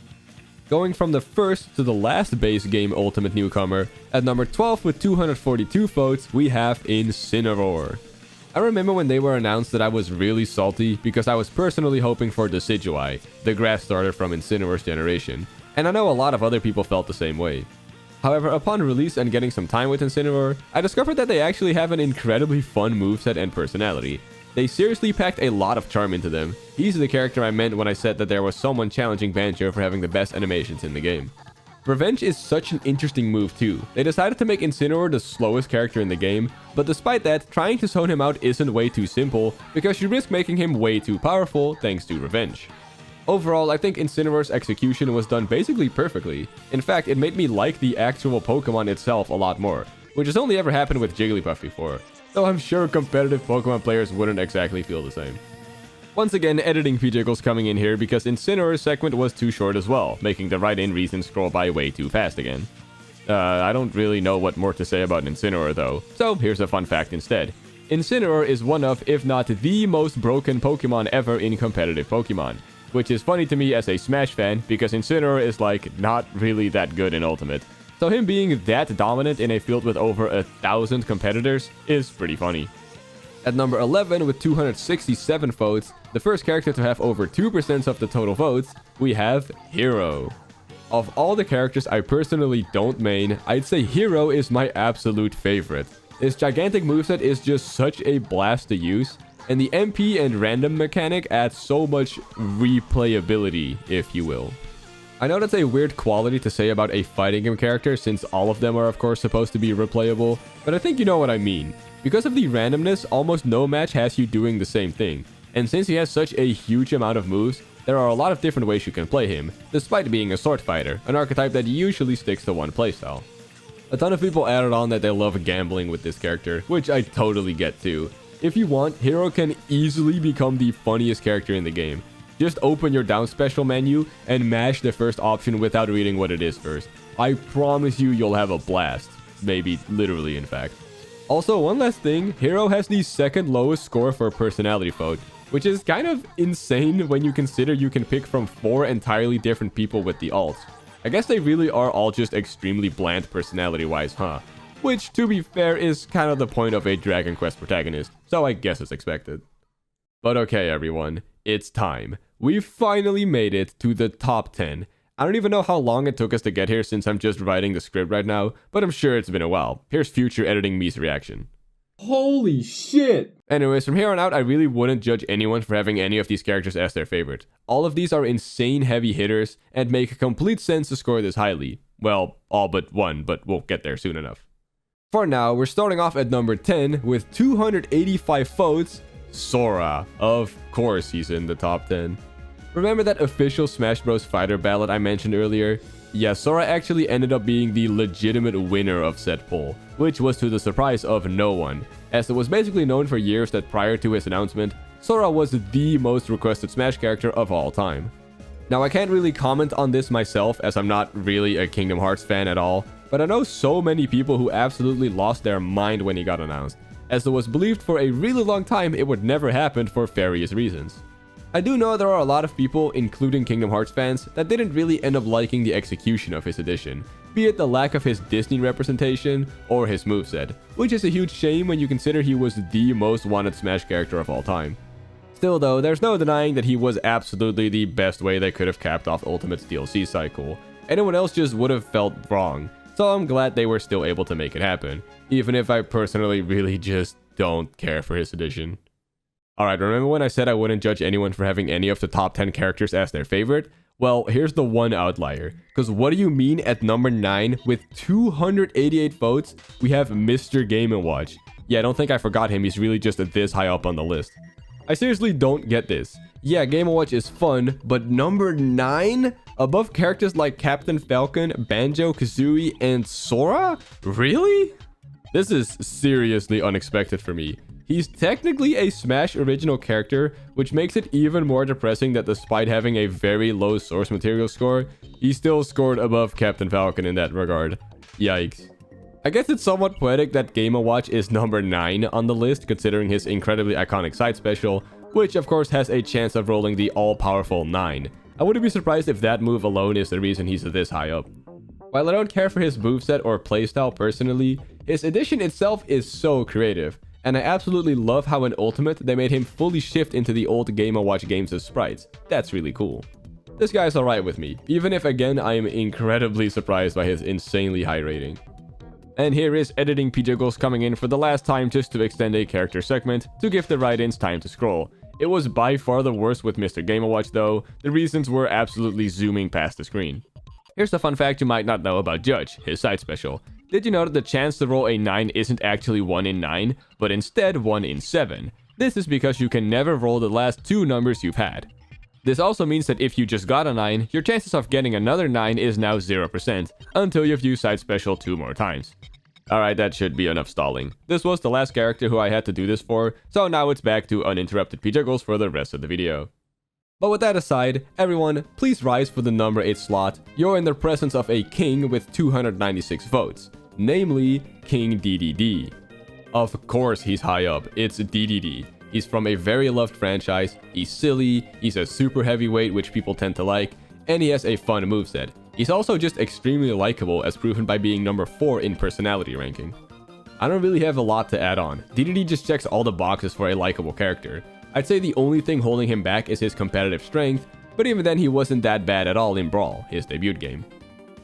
Going from the first to the last base game Ultimate Newcomer, at number 12 with 242 votes, we have Incineroar. I remember when they were announced that I was really salty because I was personally hoping for Decidueye, the grass starter from Incineroar's generation, and I know a lot of other people felt the same way. However, upon release and getting some time with Incineroar, I discovered that they actually have an incredibly fun moveset and personality. They seriously packed a lot of charm into them. He's the character I meant when I said that there was someone challenging Banjo for having the best animations in the game. Revenge is such an interesting move too. They decided to make Incineroar the slowest character in the game, but despite that, trying to zone him out isn't way too simple, because you risk making him way too powerful thanks to Revenge. Overall, I think Incineroar's execution was done basically perfectly. In fact, it made me like the actual Pokemon itself a lot more, which has only ever happened with Jigglypuff before. Though I'm sure competitive Pokemon players wouldn't exactly feel the same. Once again, editing PJiggles coming in here because Incineroar's segment was too short as well, making the write-in reason scroll by way too fast again. I don't really know what more to say about Incineroar though, so here's a fun fact instead. Incineroar is one of, if not the most broken Pokemon ever in competitive Pokemon, which is funny to me as a Smash fan because Incineroar is like not really that good in Ultimate. So him being that dominant in a field with over 1,000 competitors is pretty funny. At number 11 with 267 votes, the first character to have over 2% of the total votes, we have Hero. Of all the characters I personally don't main, I'd say Hero is my absolute favorite. His gigantic moveset is just such a blast to use, and the MP and random mechanic adds so much replayability, if you will. I know that's a weird quality to say about a fighting game character since all of them are of course supposed to be replayable, but I think you know what I mean. Because of the randomness, almost no match has you doing the same thing, and since he has such a huge amount of moves, there are a lot of different ways you can play him, despite being a sword fighter, an archetype that usually sticks to one playstyle. A ton of people added on that they love gambling with this character, which I totally get too. If you want, Hero can easily become the funniest character in the game. Just open your down special menu and mash the first option without reading what it is first. I promise you'll have a blast. Maybe literally, in fact. Also, one last thing, Hero has the second lowest score for personality vote, which is kind of insane when you consider you can pick from 4 entirely different people with the alts. I guess they really are all just extremely bland personality-wise, huh? Which, to be fair, is kind of the point of a Dragon Quest protagonist, so I guess it's expected. But okay, everyone, it's time. We've finally made it to the top 10. I don't even know how long it took us to get here since I'm just writing the script right now, but I'm sure it's been a while. Here's future editing me's reaction. Holy shit! Anyways, from here on out, I really wouldn't judge anyone for having any of these characters as their favorite. All of these are insane heavy hitters and make complete sense to score this highly. Well, all but one, but we'll get there soon enough. For now, we're starting off at number 10 with 285 votes. Sora. Of course he's in the top 10. Remember that official Smash Bros. Fighter ballot I mentioned earlier? Yeah, Sora actually ended up being the legitimate winner of said poll, which was to the surprise of no one, as it was basically known for years that prior to his announcement, Sora was the most requested Smash character of all time. Now, I can't really comment on this myself as I'm not really a Kingdom Hearts fan at all, but I know so many people who absolutely lost their mind when he got announced, as it was believed for a really long time it would never happen for various reasons. I do know there are a lot of people, including Kingdom Hearts fans, that didn't really end up liking the execution of his edition, be it the lack of his Disney representation or his moveset, which is a huge shame when you consider he was the most wanted Smash character of all time. Still though, there's no denying that he was absolutely the best way they could have capped off Ultimate's DLC cycle. Anyone else just would have felt wrong, so I'm glad they were still able to make it happen, even if I personally really just don't care for his edition. Alright, remember when I said I wouldn't judge anyone for having any of the top 10 characters as their favorite? Well, here's the one outlier. Because what do you mean at number 9 with 288 votes, we have Mr. Game & Watch. Yeah, I don't think I forgot him, he's really just this high up on the list. I seriously don't get this. Yeah, Game & Watch is fun, but number 9? Above characters like Captain Falcon, Banjo-Kazooie, and Sora? Really? This is seriously unexpected for me. He's technically a Smash original character, which makes it even more depressing that despite having a very low source material score, he still scored above Captain Falcon in that regard. Yikes. I guess it's somewhat poetic that Game & Watch is number 9 on the list, considering his incredibly iconic side special, which of course has a chance of rolling the all-powerful 9. I wouldn't be surprised if that move alone is the reason he's this high up. While I don't care for his moveset or playstyle personally, his edition itself is so creative. And I absolutely love how in Ultimate they made him fully shift into the old Game & Watch games' sprites. That's really cool. This guy's alright with me, even if again I am incredibly surprised by his insanely high rating. And here is editing PJiggles coming in for the last time just to extend a character segment to give the write-ins time to scroll. It was by far the worst with Mr. Game & Watch though, the reasons were absolutely zooming past the screen. Here's a fun fact you might not know about Judge, his side special. Did you know that the chance to roll a 9 isn't actually 1 in 9, but instead 1 in 7? This is because you can never roll the last 2 numbers you've had. This also means that if you just got a 9, your chances of getting another 9 is now 0%, until you've used side special 2 more times. Alright, that should be enough stalling. This was the last character who I had to do this for, so now it's back to uninterrupted PJiggles for the rest of the video. But with that aside, everyone, please rise for the number 8 slot. You're in the presence of a king with 296 votes. Namely, King DDD. Of course he's high up, it's DDD. He's from a very loved franchise, he's silly, he's a super heavyweight which people tend to like, and he has a fun moveset. He's also just extremely likable as proven by being number 4 in personality ranking. I don't really have a lot to add on, DDD just checks all the boxes for a likable character. I'd say the only thing holding him back is his competitive strength, but even then he wasn't that bad at all in Brawl, his debut game.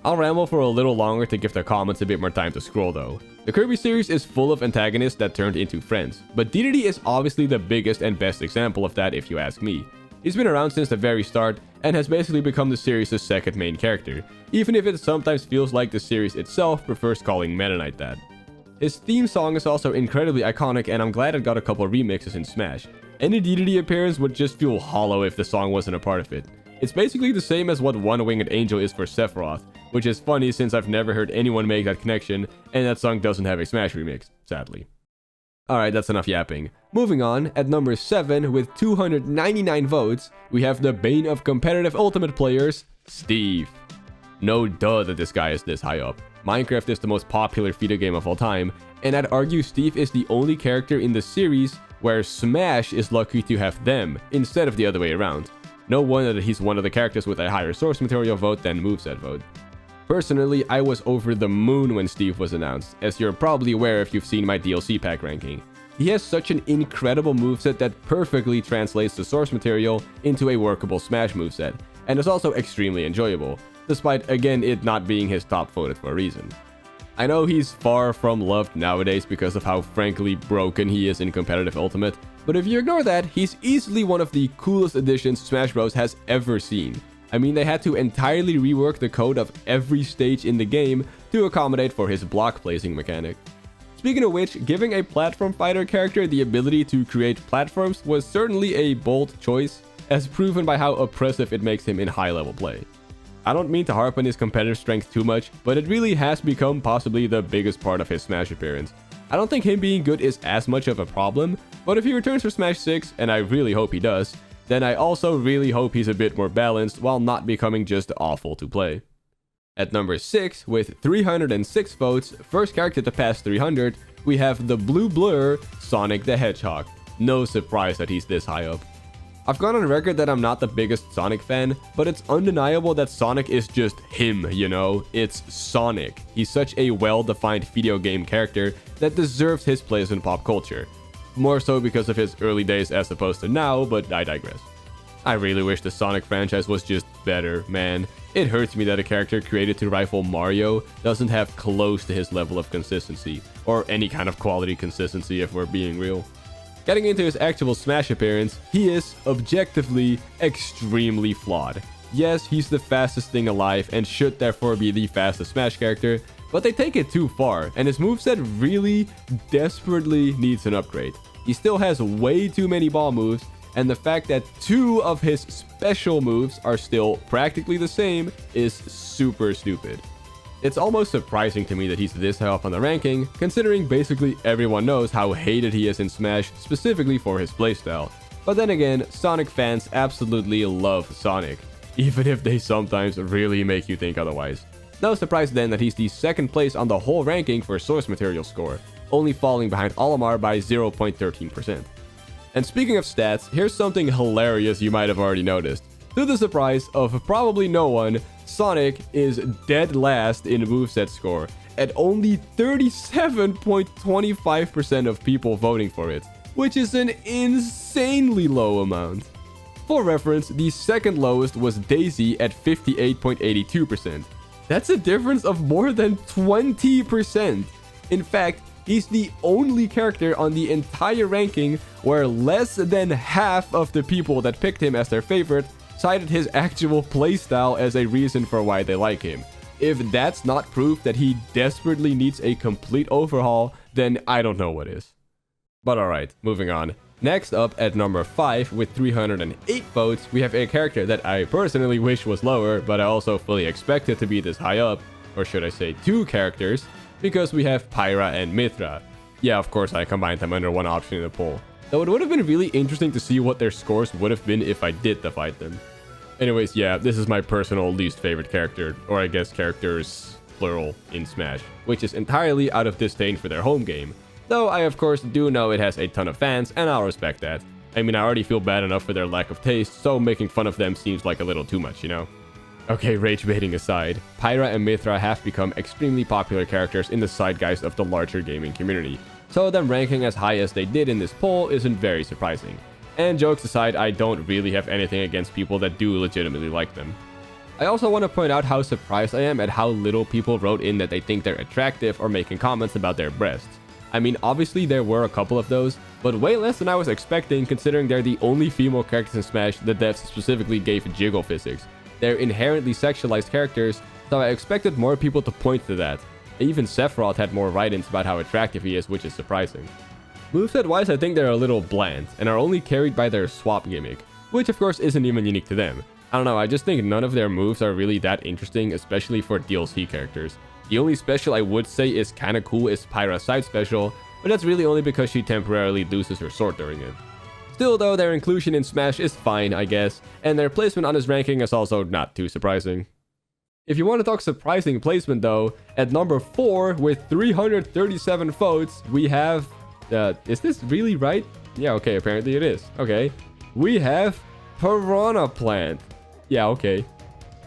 I'll ramble for a little longer to give the comments a bit more time to scroll though. The Kirby series is full of antagonists that turned into friends, but DDD is obviously the biggest and best example of that if you ask me. He's been around since the very start and has basically become the series' second main character, even if it sometimes feels like the series itself prefers calling Meta Knight that. His theme song is also incredibly iconic and I'm glad it got a couple remixes in Smash. Any DDD appearance would just feel hollow if the song wasn't a part of it. It's basically the same as what One-Winged Angel is for Sephiroth, which is funny since I've never heard anyone make that connection, and that song doesn't have a Smash remix, sadly. Alright, that's enough yapping. Moving on, at number 7 with 299 votes, we have the bane of competitive Ultimate players, Steve. No duh that this guy is this high up. Minecraft is the most popular video game of all time, and I'd argue Steve is the only character in the series where Smash is lucky to have them, instead of the other way around. No wonder that he's one of the characters with a higher source material vote than moveset vote. Personally, I was over the moon when Steve was announced, as you're probably aware if you've seen my DLC pack ranking. He has such an incredible moveset that perfectly translates the source material into a workable Smash moveset, and is also extremely enjoyable, despite again it not being his top voted for a reason. I know he's far from loved nowadays because of how frankly broken he is in competitive Ultimate, but if you ignore that, he's easily one of the coolest additions Smash Bros has ever seen. I mean, they had to entirely rework the code of every stage in the game to accommodate for his block placing mechanic. Speaking of which, giving a platform fighter character the ability to create platforms was certainly a bold choice, as proven by how oppressive it makes him in high-level play. I don't mean to harp on his competitive strength too much, but it really has become possibly the biggest part of his Smash appearance. I don't think him being good is as much of a problem, but if he returns for Smash 6, and I really hope he does, then I also really hope he's a bit more balanced while not becoming just awful to play. At number 6, with 306 votes, first character to pass 300, we have the blue blur, Sonic the Hedgehog. No surprise that he's this high up. I've gone on record that I'm not the biggest Sonic fan, but it's undeniable that Sonic is just him, you know? It's Sonic. He's such a well-defined video game character that deserves his place in pop culture. More so because of his early days as opposed to now, but I digress. I really wish the Sonic franchise was just better, man. It hurts me that a character created to rival Mario doesn't have close to his level of consistency, or any kind of quality consistency if we're being real. Getting into his actual Smash appearance, he is, objectively, extremely flawed. Yes, he's the fastest thing alive and should therefore be the fastest Smash character, but they take it too far, and his moveset really, desperately needs an upgrade. He still has way too many ball moves, and the fact that 2 of his special moves are still practically the same is super stupid. It's almost surprising to me that he's this high up on the ranking, considering basically everyone knows how hated he is in Smash, specifically for his playstyle. But then again, Sonic fans absolutely love Sonic, even if they sometimes really make you think otherwise. No surprise then that he's the second place on the whole ranking for source material score, only falling behind Olimar by 0.13%. And speaking of stats, here's something hilarious you might have already noticed. To the surprise of probably no one, Sonic is dead last in moveset score, at only 37.25% of people voting for it, which is an insanely low amount. For reference, the second lowest was Daisy at 58.82%. That's a difference of more than 20%. In fact, he's the only character on the entire ranking where less than half of the people that picked him as their favorite cited his actual playstyle as a reason for why they like him. If that's not proof that he desperately needs a complete overhaul, then I don't know what is. But alright, moving on. Next up at number 5 with 308 votes, we have a character that I personally wish was lower, but I also fully expected to be this high up, or should I say 2 characters, because we have Pyra and Mythra. Yeah, of course I combined them under one option in the poll, though it would have been really interesting to see what their scores would have been if I did divide them. Anyways, yeah, this is my personal least favorite character, or I guess characters, plural, in Smash, which is entirely out of disdain for their home game. Though I of course do know it has a ton of fans, and I'll respect that. I mean, I already feel bad enough for their lack of taste, so making fun of them seems like a little too much, you know? Okay, rage baiting aside, Pyra and Mythra have become extremely popular characters in the zeitgeist of the larger gaming community, so them ranking as high as they did in this poll isn't very surprising. And jokes aside, I don't really have anything against people that do legitimately like them. I also want to point out how surprised I am at how little people wrote in that they think they're attractive or making comments about their breasts. I mean, obviously there were a couple of those, but way less than I was expecting considering they're the only female characters in Smash the devs specifically gave jiggle physics. They're inherently sexualized characters, so I expected more people to point to that. Even Sephiroth had more write-ins about how attractive he is, which is surprising. Moveset wise, I think they're a little bland, and are only carried by their swap gimmick, which of course isn't even unique to them. I don't know, I just think none of their moves are really that interesting, especially for DLC characters. The only special I would say is kinda cool is Pyra's side special, but that's really only because she temporarily loses her sword during it. Still though, their inclusion in Smash is fine, I guess, and their placement on his ranking is also not too surprising. If you want to talk surprising placement though, at number 4 with 337 votes, we have... is this really right? Yeah, okay, apparently it is. Okay. We have Piranha Plant. Yeah, okay.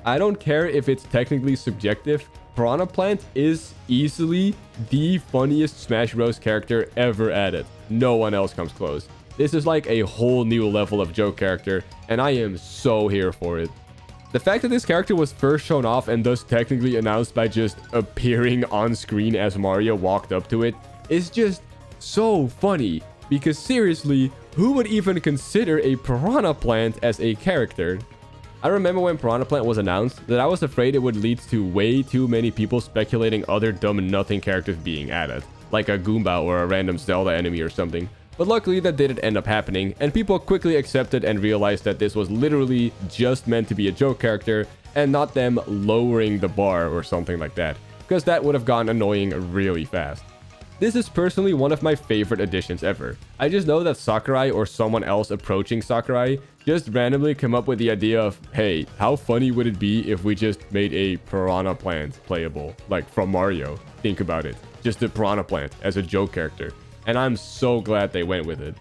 I don't care if it's technically subjective. Piranha Plant is easily the funniest Smash Bros. Character ever added. No one else comes close. This is like a whole new level of joke character, and I am so here for it. The fact that this character was first shown off and thus technically announced by just appearing on screen as Mario walked up to it is just so funny. Because seriously, who would even consider a Piranha Plant as a character? I remember when Piranha Plant was announced that I was afraid it would lead to way too many people speculating other dumb nothing characters being added, like a Goomba or a random Zelda enemy or something. But luckily that didn't end up happening, and people quickly accepted and realized that this was literally just meant to be a joke character and not them lowering the bar or something like that, because that would have gone annoying really fast. This is personally one of my favorite additions ever. I just know that Sakurai or someone else approaching Sakurai just randomly came up with the idea of, hey, how funny would it be if we just made a Piranha Plant playable, like from Mario? Think about it, just a Piranha Plant as a joke character. And I'm so glad they went with it.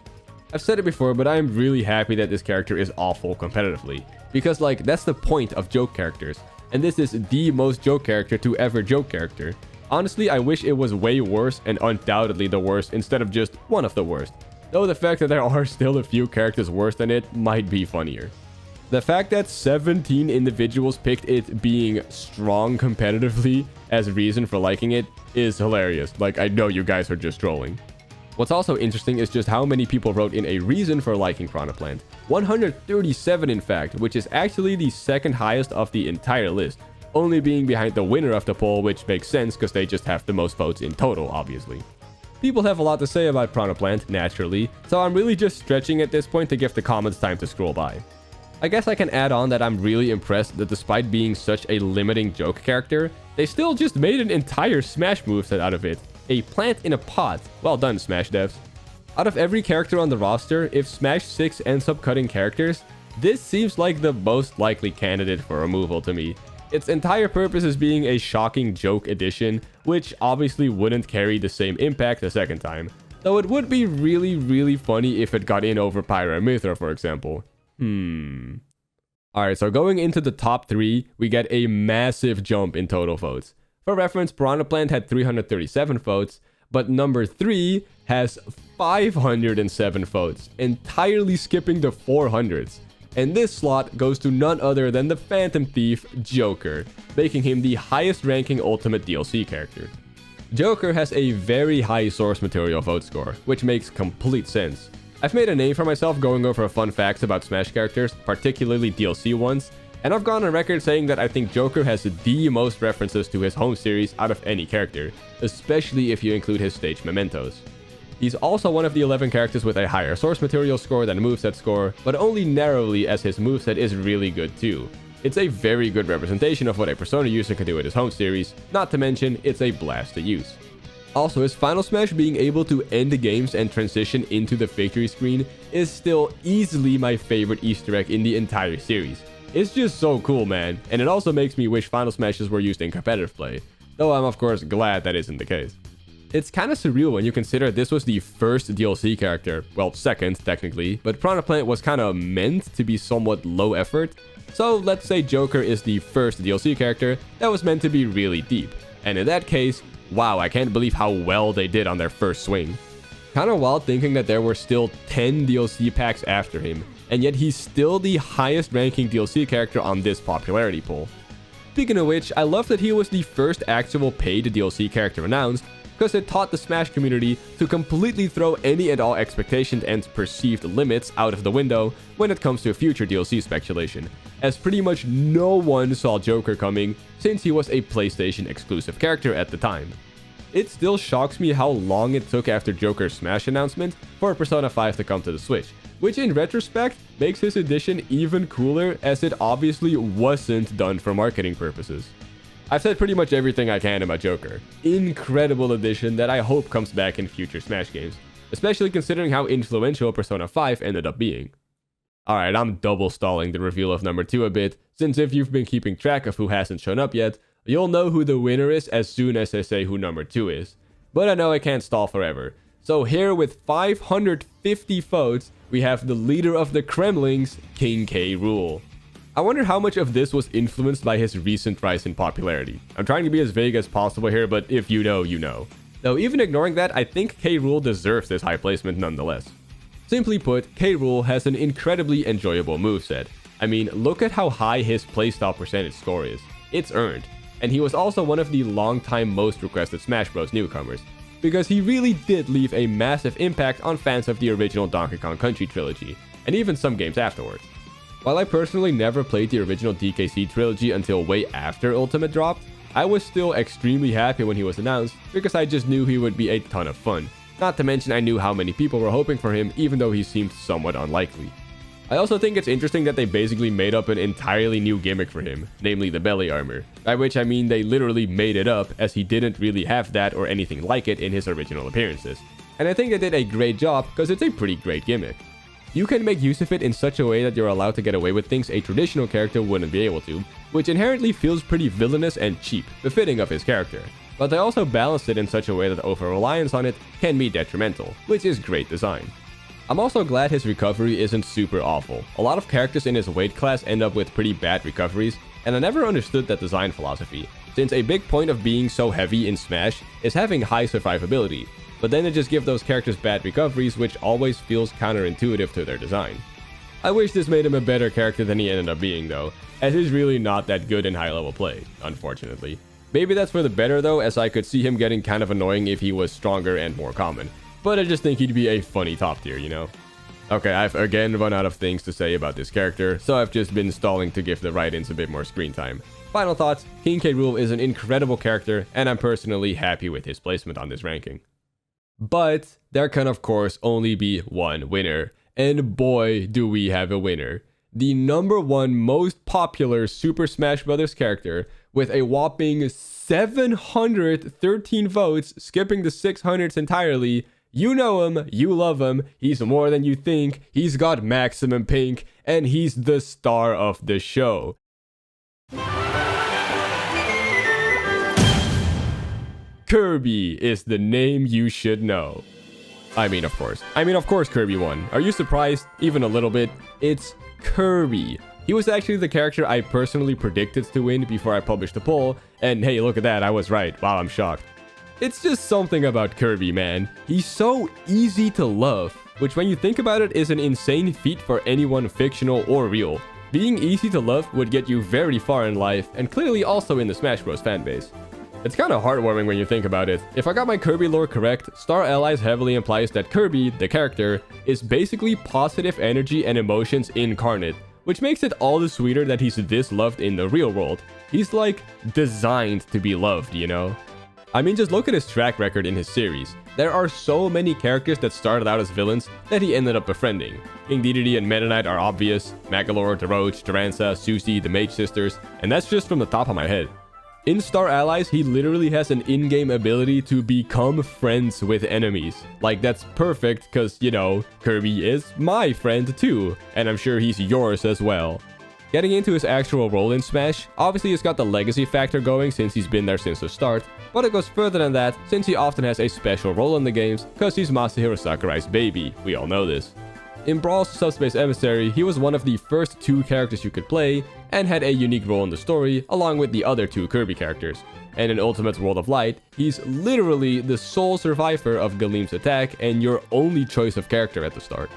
I've said it before, but I'm really happy that this character is awful competitively. Because like, that's the point of joke characters. And this is the most joke character to ever joke character. Honestly, I wish it was way worse and undoubtedly the worst instead of just one of the worst. Though the fact that there are still a few characters worse than it might be funnier. The fact that 17 individuals picked it being strong competitively as reason for liking it is hilarious. Like, I know you guys are just trolling. What's also interesting is just how many people wrote in a reason for liking Piranha Plant. 137 in fact, which is actually the second highest of the entire list, only being behind the winner of the poll, which makes sense because they just have the most votes in total, obviously. People have a lot to say about Piranha Plant, naturally, so I'm really just stretching at this point to give the comments time to scroll by. I guess I can add on that I'm really impressed that despite being such a limiting joke character, they still just made an entire Smash moveset out of it. A plant in a pot. Well done, Smash devs. Out of every character on the roster, if Smash 6 ends up cutting characters, this seems like the most likely candidate for removal to me. Its entire purpose is being a shocking joke addition, which obviously wouldn't carry the same impact the second time. Though it would be really funny if it got in over Pyra and Mithra, for example. Alright, so going into the top 3, we get a massive jump in total votes. For reference, Piranha Plant had 337 votes, but number 3 has 507 votes, entirely skipping the 400s. And this slot goes to none other than the Phantom Thief, Joker, making him the highest ranking Ultimate DLC character. Joker has a very high source material vote score, which makes complete sense. I've made a name for myself going over fun facts about Smash characters, particularly DLC ones, and I've gone on record saying that I think Joker has the most references to his home series out of any character, especially if you include his stage mementos. He's also one of the 11 characters with a higher source material score than moveset score, but only narrowly as his moveset is really good too. It's a very good representation of what a Persona user can do with his home series, not to mention it's a blast to use. Also, his Final Smash being able to end the games and transition into the victory screen is still easily my favorite Easter egg in the entire series. It's just so cool, man, and it also makes me wish Final Smashes were used in competitive play, though I'm of course glad that isn't the case. It's kinda surreal when you consider this was the first DLC character, well second technically, but Piranha Plant was kinda meant to be somewhat low effort, so let's say Joker is the first DLC character that was meant to be really deep, and in that case, wow, I can't believe how well they did on their first swing. Kinda wild thinking that there were still 10 DLC packs after him, and yet he's still the highest ranking DLC character on this popularity poll. Speaking of which, I love that he was the first actual paid DLC character announced, because it taught the Smash community to completely throw any and all expectations and perceived limits out of the window when it comes to future DLC speculation, as pretty much no one saw Joker coming since he was a PlayStation exclusive character at the time. It still shocks me how long it took after Joker's Smash announcement for Persona 5 to come to the Switch, which in retrospect makes his addition even cooler as it obviously wasn't done for marketing purposes. I've said pretty much everything I can about Joker. Incredible addition that I hope comes back in future Smash games, especially considering how influential Persona 5 ended up being. Alright, I'm double stalling the reveal of number 2 a bit, since if you've been keeping track of who hasn't shown up yet, you'll know who the winner is as soon as I say who number 2 is. But I know I can't stall forever. So here with 550 votes, we have the leader of the Kremlings, King K. Rool. I wonder how much of this was influenced by his recent rise in popularity. I'm trying to be as vague as possible here, but if you know, you know. Though even ignoring that, I think K. Rool deserves this high placement nonetheless. Simply put, K. Rool has an incredibly enjoyable moveset. I mean, look at how high his playstyle percentage score is. It's earned. And he was also one of the long-time most requested Smash Bros. Newcomers, because he really did leave a massive impact on fans of the original Donkey Kong Country trilogy, and even some games afterwards. While I personally never played the original DKC trilogy until way after Ultimate dropped, I was still extremely happy when he was announced because I just knew he would be a ton of fun. Not to mention I knew how many people were hoping for him even though he seemed somewhat unlikely. I also think it's interesting that they basically made up an entirely new gimmick for him, namely the belly armor, by which I mean they literally made it up as he didn't really have that or anything like it in his original appearances. And I think they did a great job because it's a pretty great gimmick. You can make use of it in such a way that you're allowed to get away with things a traditional character wouldn't be able to, which inherently feels pretty villainous and cheap, befitting of his character. But they also balanced it in such a way that over-reliance on it can be detrimental, which is great design. I'm also glad his recovery isn't super awful. A lot of characters in his weight class end up with pretty bad recoveries, and I never understood that design philosophy, since a big point of being so heavy in Smash is having high survivability, but then they just give those characters bad recoveries, which always feels counterintuitive to their design. I wish this made him a better character than he ended up being though, as he's really not that good in high level play, unfortunately. Maybe that's for the better though, as I could see him getting kind of annoying if he was stronger and more common. But I just think he'd be a funny top tier, you know? Okay, I've again run out of things to say about this character, so I've just been stalling to give the write-ins a bit more screen time. Final thoughts, King K. Rool is an incredible character, and I'm personally happy with his placement on this ranking. But there can of course only be one winner, and boy do we have a winner. The number one most popular Super Smash Bros. Character with a whopping 713 votes, skipping the 600s entirely. You know him, you love him, he's more than you think, he's got maximum pink, and he's the star of the show. Kirby is the name you should know. I mean, of course Kirby won. Are you surprised? Even a little bit? It's Kirby. He was actually the character I personally predicted to win before I published the poll, and hey, look at that, I was right. Wow, I'm shocked. It's just something about Kirby, man. He's so easy to love, which when you think about it is an insane feat for anyone fictional or real. Being easy to love would get you very far in life, and clearly also in the Smash Bros. Fanbase. It's kind of heartwarming when you think about it. If I got my Kirby lore correct, Star Allies heavily implies that Kirby, the character, is basically positive energy and emotions incarnate, which makes it all the sweeter that he's this loved in the real world. He's like designed to be loved, you know? I mean, just look at his track record in his series. There are so many characters that started out as villains that he ended up befriending. King Dedede and Meta Knight are obvious, Magolor, Daroach, Taransa, Susie, the Mage Sisters, and that's just from the top of my head. In Star Allies, he literally has an in-game ability to become friends with enemies. Like, that's perfect, cause, you know, Kirby is my friend too, and I'm sure he's yours as well. Getting into his actual role in Smash, obviously he's got the legacy factor going since he's been there since the start, but it goes further than that since he often has a special role in the games, cause he's Masahiro Sakurai's baby, we all know this. In Brawl's Subspace Emissary, he was one of the first two characters you could play, and had a unique role in the story, along with the other two Kirby characters. And in Ultimate World of Light, he's literally the sole survivor of Galeem's attack and your only choice of character at the start.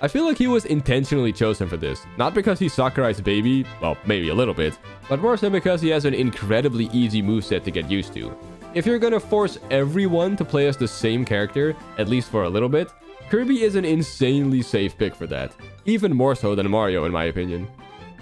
I feel like he was intentionally chosen for this, not because he's Sakurai's baby, well, maybe a little bit, but more so because he has an incredibly easy moveset to get used to. If you're gonna force everyone to play as the same character, at least for a little bit, Kirby is an insanely safe pick for that, even more so than Mario in my opinion.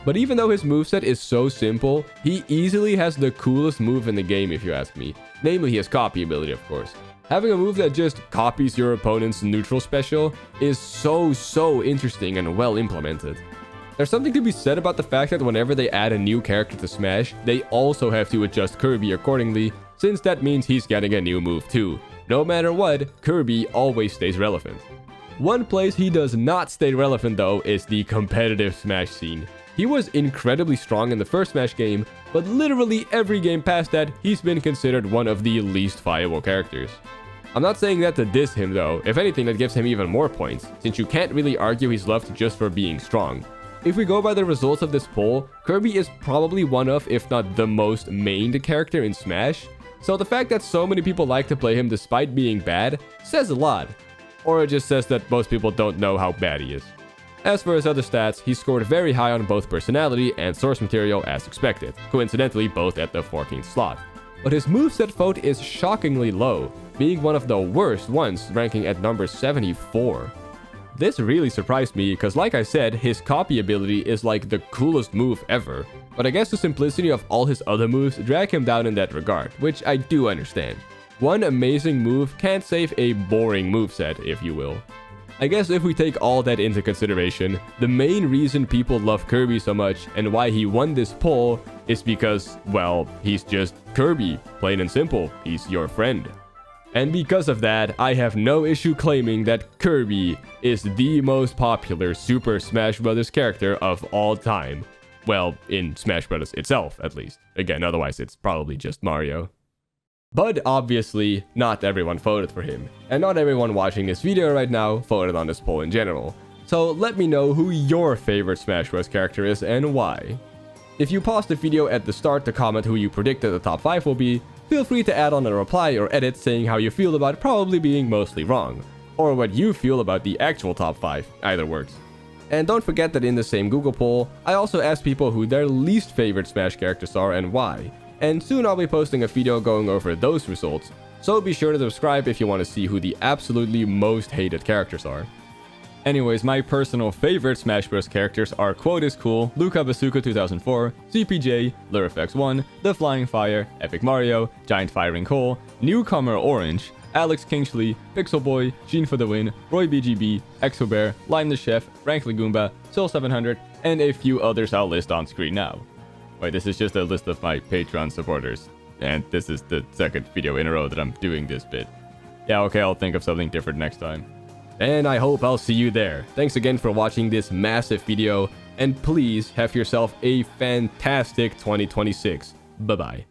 But even though his moveset is so simple, he easily has the coolest move in the game if you ask me, namely his copy ability of course. Having a move that just copies your opponent's neutral special is so interesting and well implemented. There's something to be said about the fact that whenever they add a new character to Smash, they also have to adjust Kirby accordingly, since that means he's getting a new move too. No matter what, Kirby always stays relevant. One place he does not stay relevant though is the competitive Smash scene. He was incredibly strong in the first Smash game, but literally every game past that, he's been considered one of the least viable characters. I'm not saying that to diss him though, if anything that gives him even more points, since you can't really argue he's loved just for being strong. If we go by the results of this poll, Kirby is probably one of, if not the most mained character in Smash, so the fact that so many people like to play him despite being bad says a lot. Or it just says that most people don't know how bad he is. As for his other stats, he scored very high on both personality and source material as expected, coincidentally both at the 14th slot. But his moveset vote is shockingly low, being one of the worst ones, ranking at number 74. This really surprised me because, like I said, his copy ability is like the coolest move ever, but I guess the simplicity of all his other moves drag him down in that regard, which I do understand. One amazing move can't save a boring moveset, if you will. I guess if we take all that into consideration, the main reason people love Kirby so much and why he won this poll is because, well, he's just Kirby, plain and simple, he's your friend. And because of that, I have no issue claiming that Kirby is the most popular Super Smash Bros. Character of all time. Well, in Smash Bros. Itself, at least. Again, otherwise it's probably just Mario. But obviously, not everyone voted for him, and not everyone watching this video right now voted on this poll in general. So let me know who your favorite Smash Bros. Character is and why. If you paused the video at the start to comment who you predicted the top 5 will be, feel free to add on a reply or edit saying how you feel about probably being mostly wrong, or what you feel about the actual top 5, either works. And don't forget that in the same Google poll, I also asked people who their least favorite Smash characters are and why. And soon I'll be posting a video going over those results, so be sure to subscribe if you want to see who the absolutely most hated characters are. Anyways, my personal favorite Smash Bros. Characters are Quote is Cool, Luca Bazooka 2004, CPJ, LurFX1, The Flying Fire, Epic Mario, Giant Firing Coal, Newcomer Orange, Alex Kingsley, Pixel Boy, Gene for the Win, Roy BGB, Exobear, Lime the Chef, Frankly Goomba, Soul 700, and a few others I'll list on screen now. Wait, this is just a list of my Patreon supporters. And this is the second video in a row that I'm doing this bit. Yeah, okay, I'll think of something different next time. And I hope I'll see you there. Thanks again for watching this massive video, and please have yourself a fantastic 2026. Bye-bye.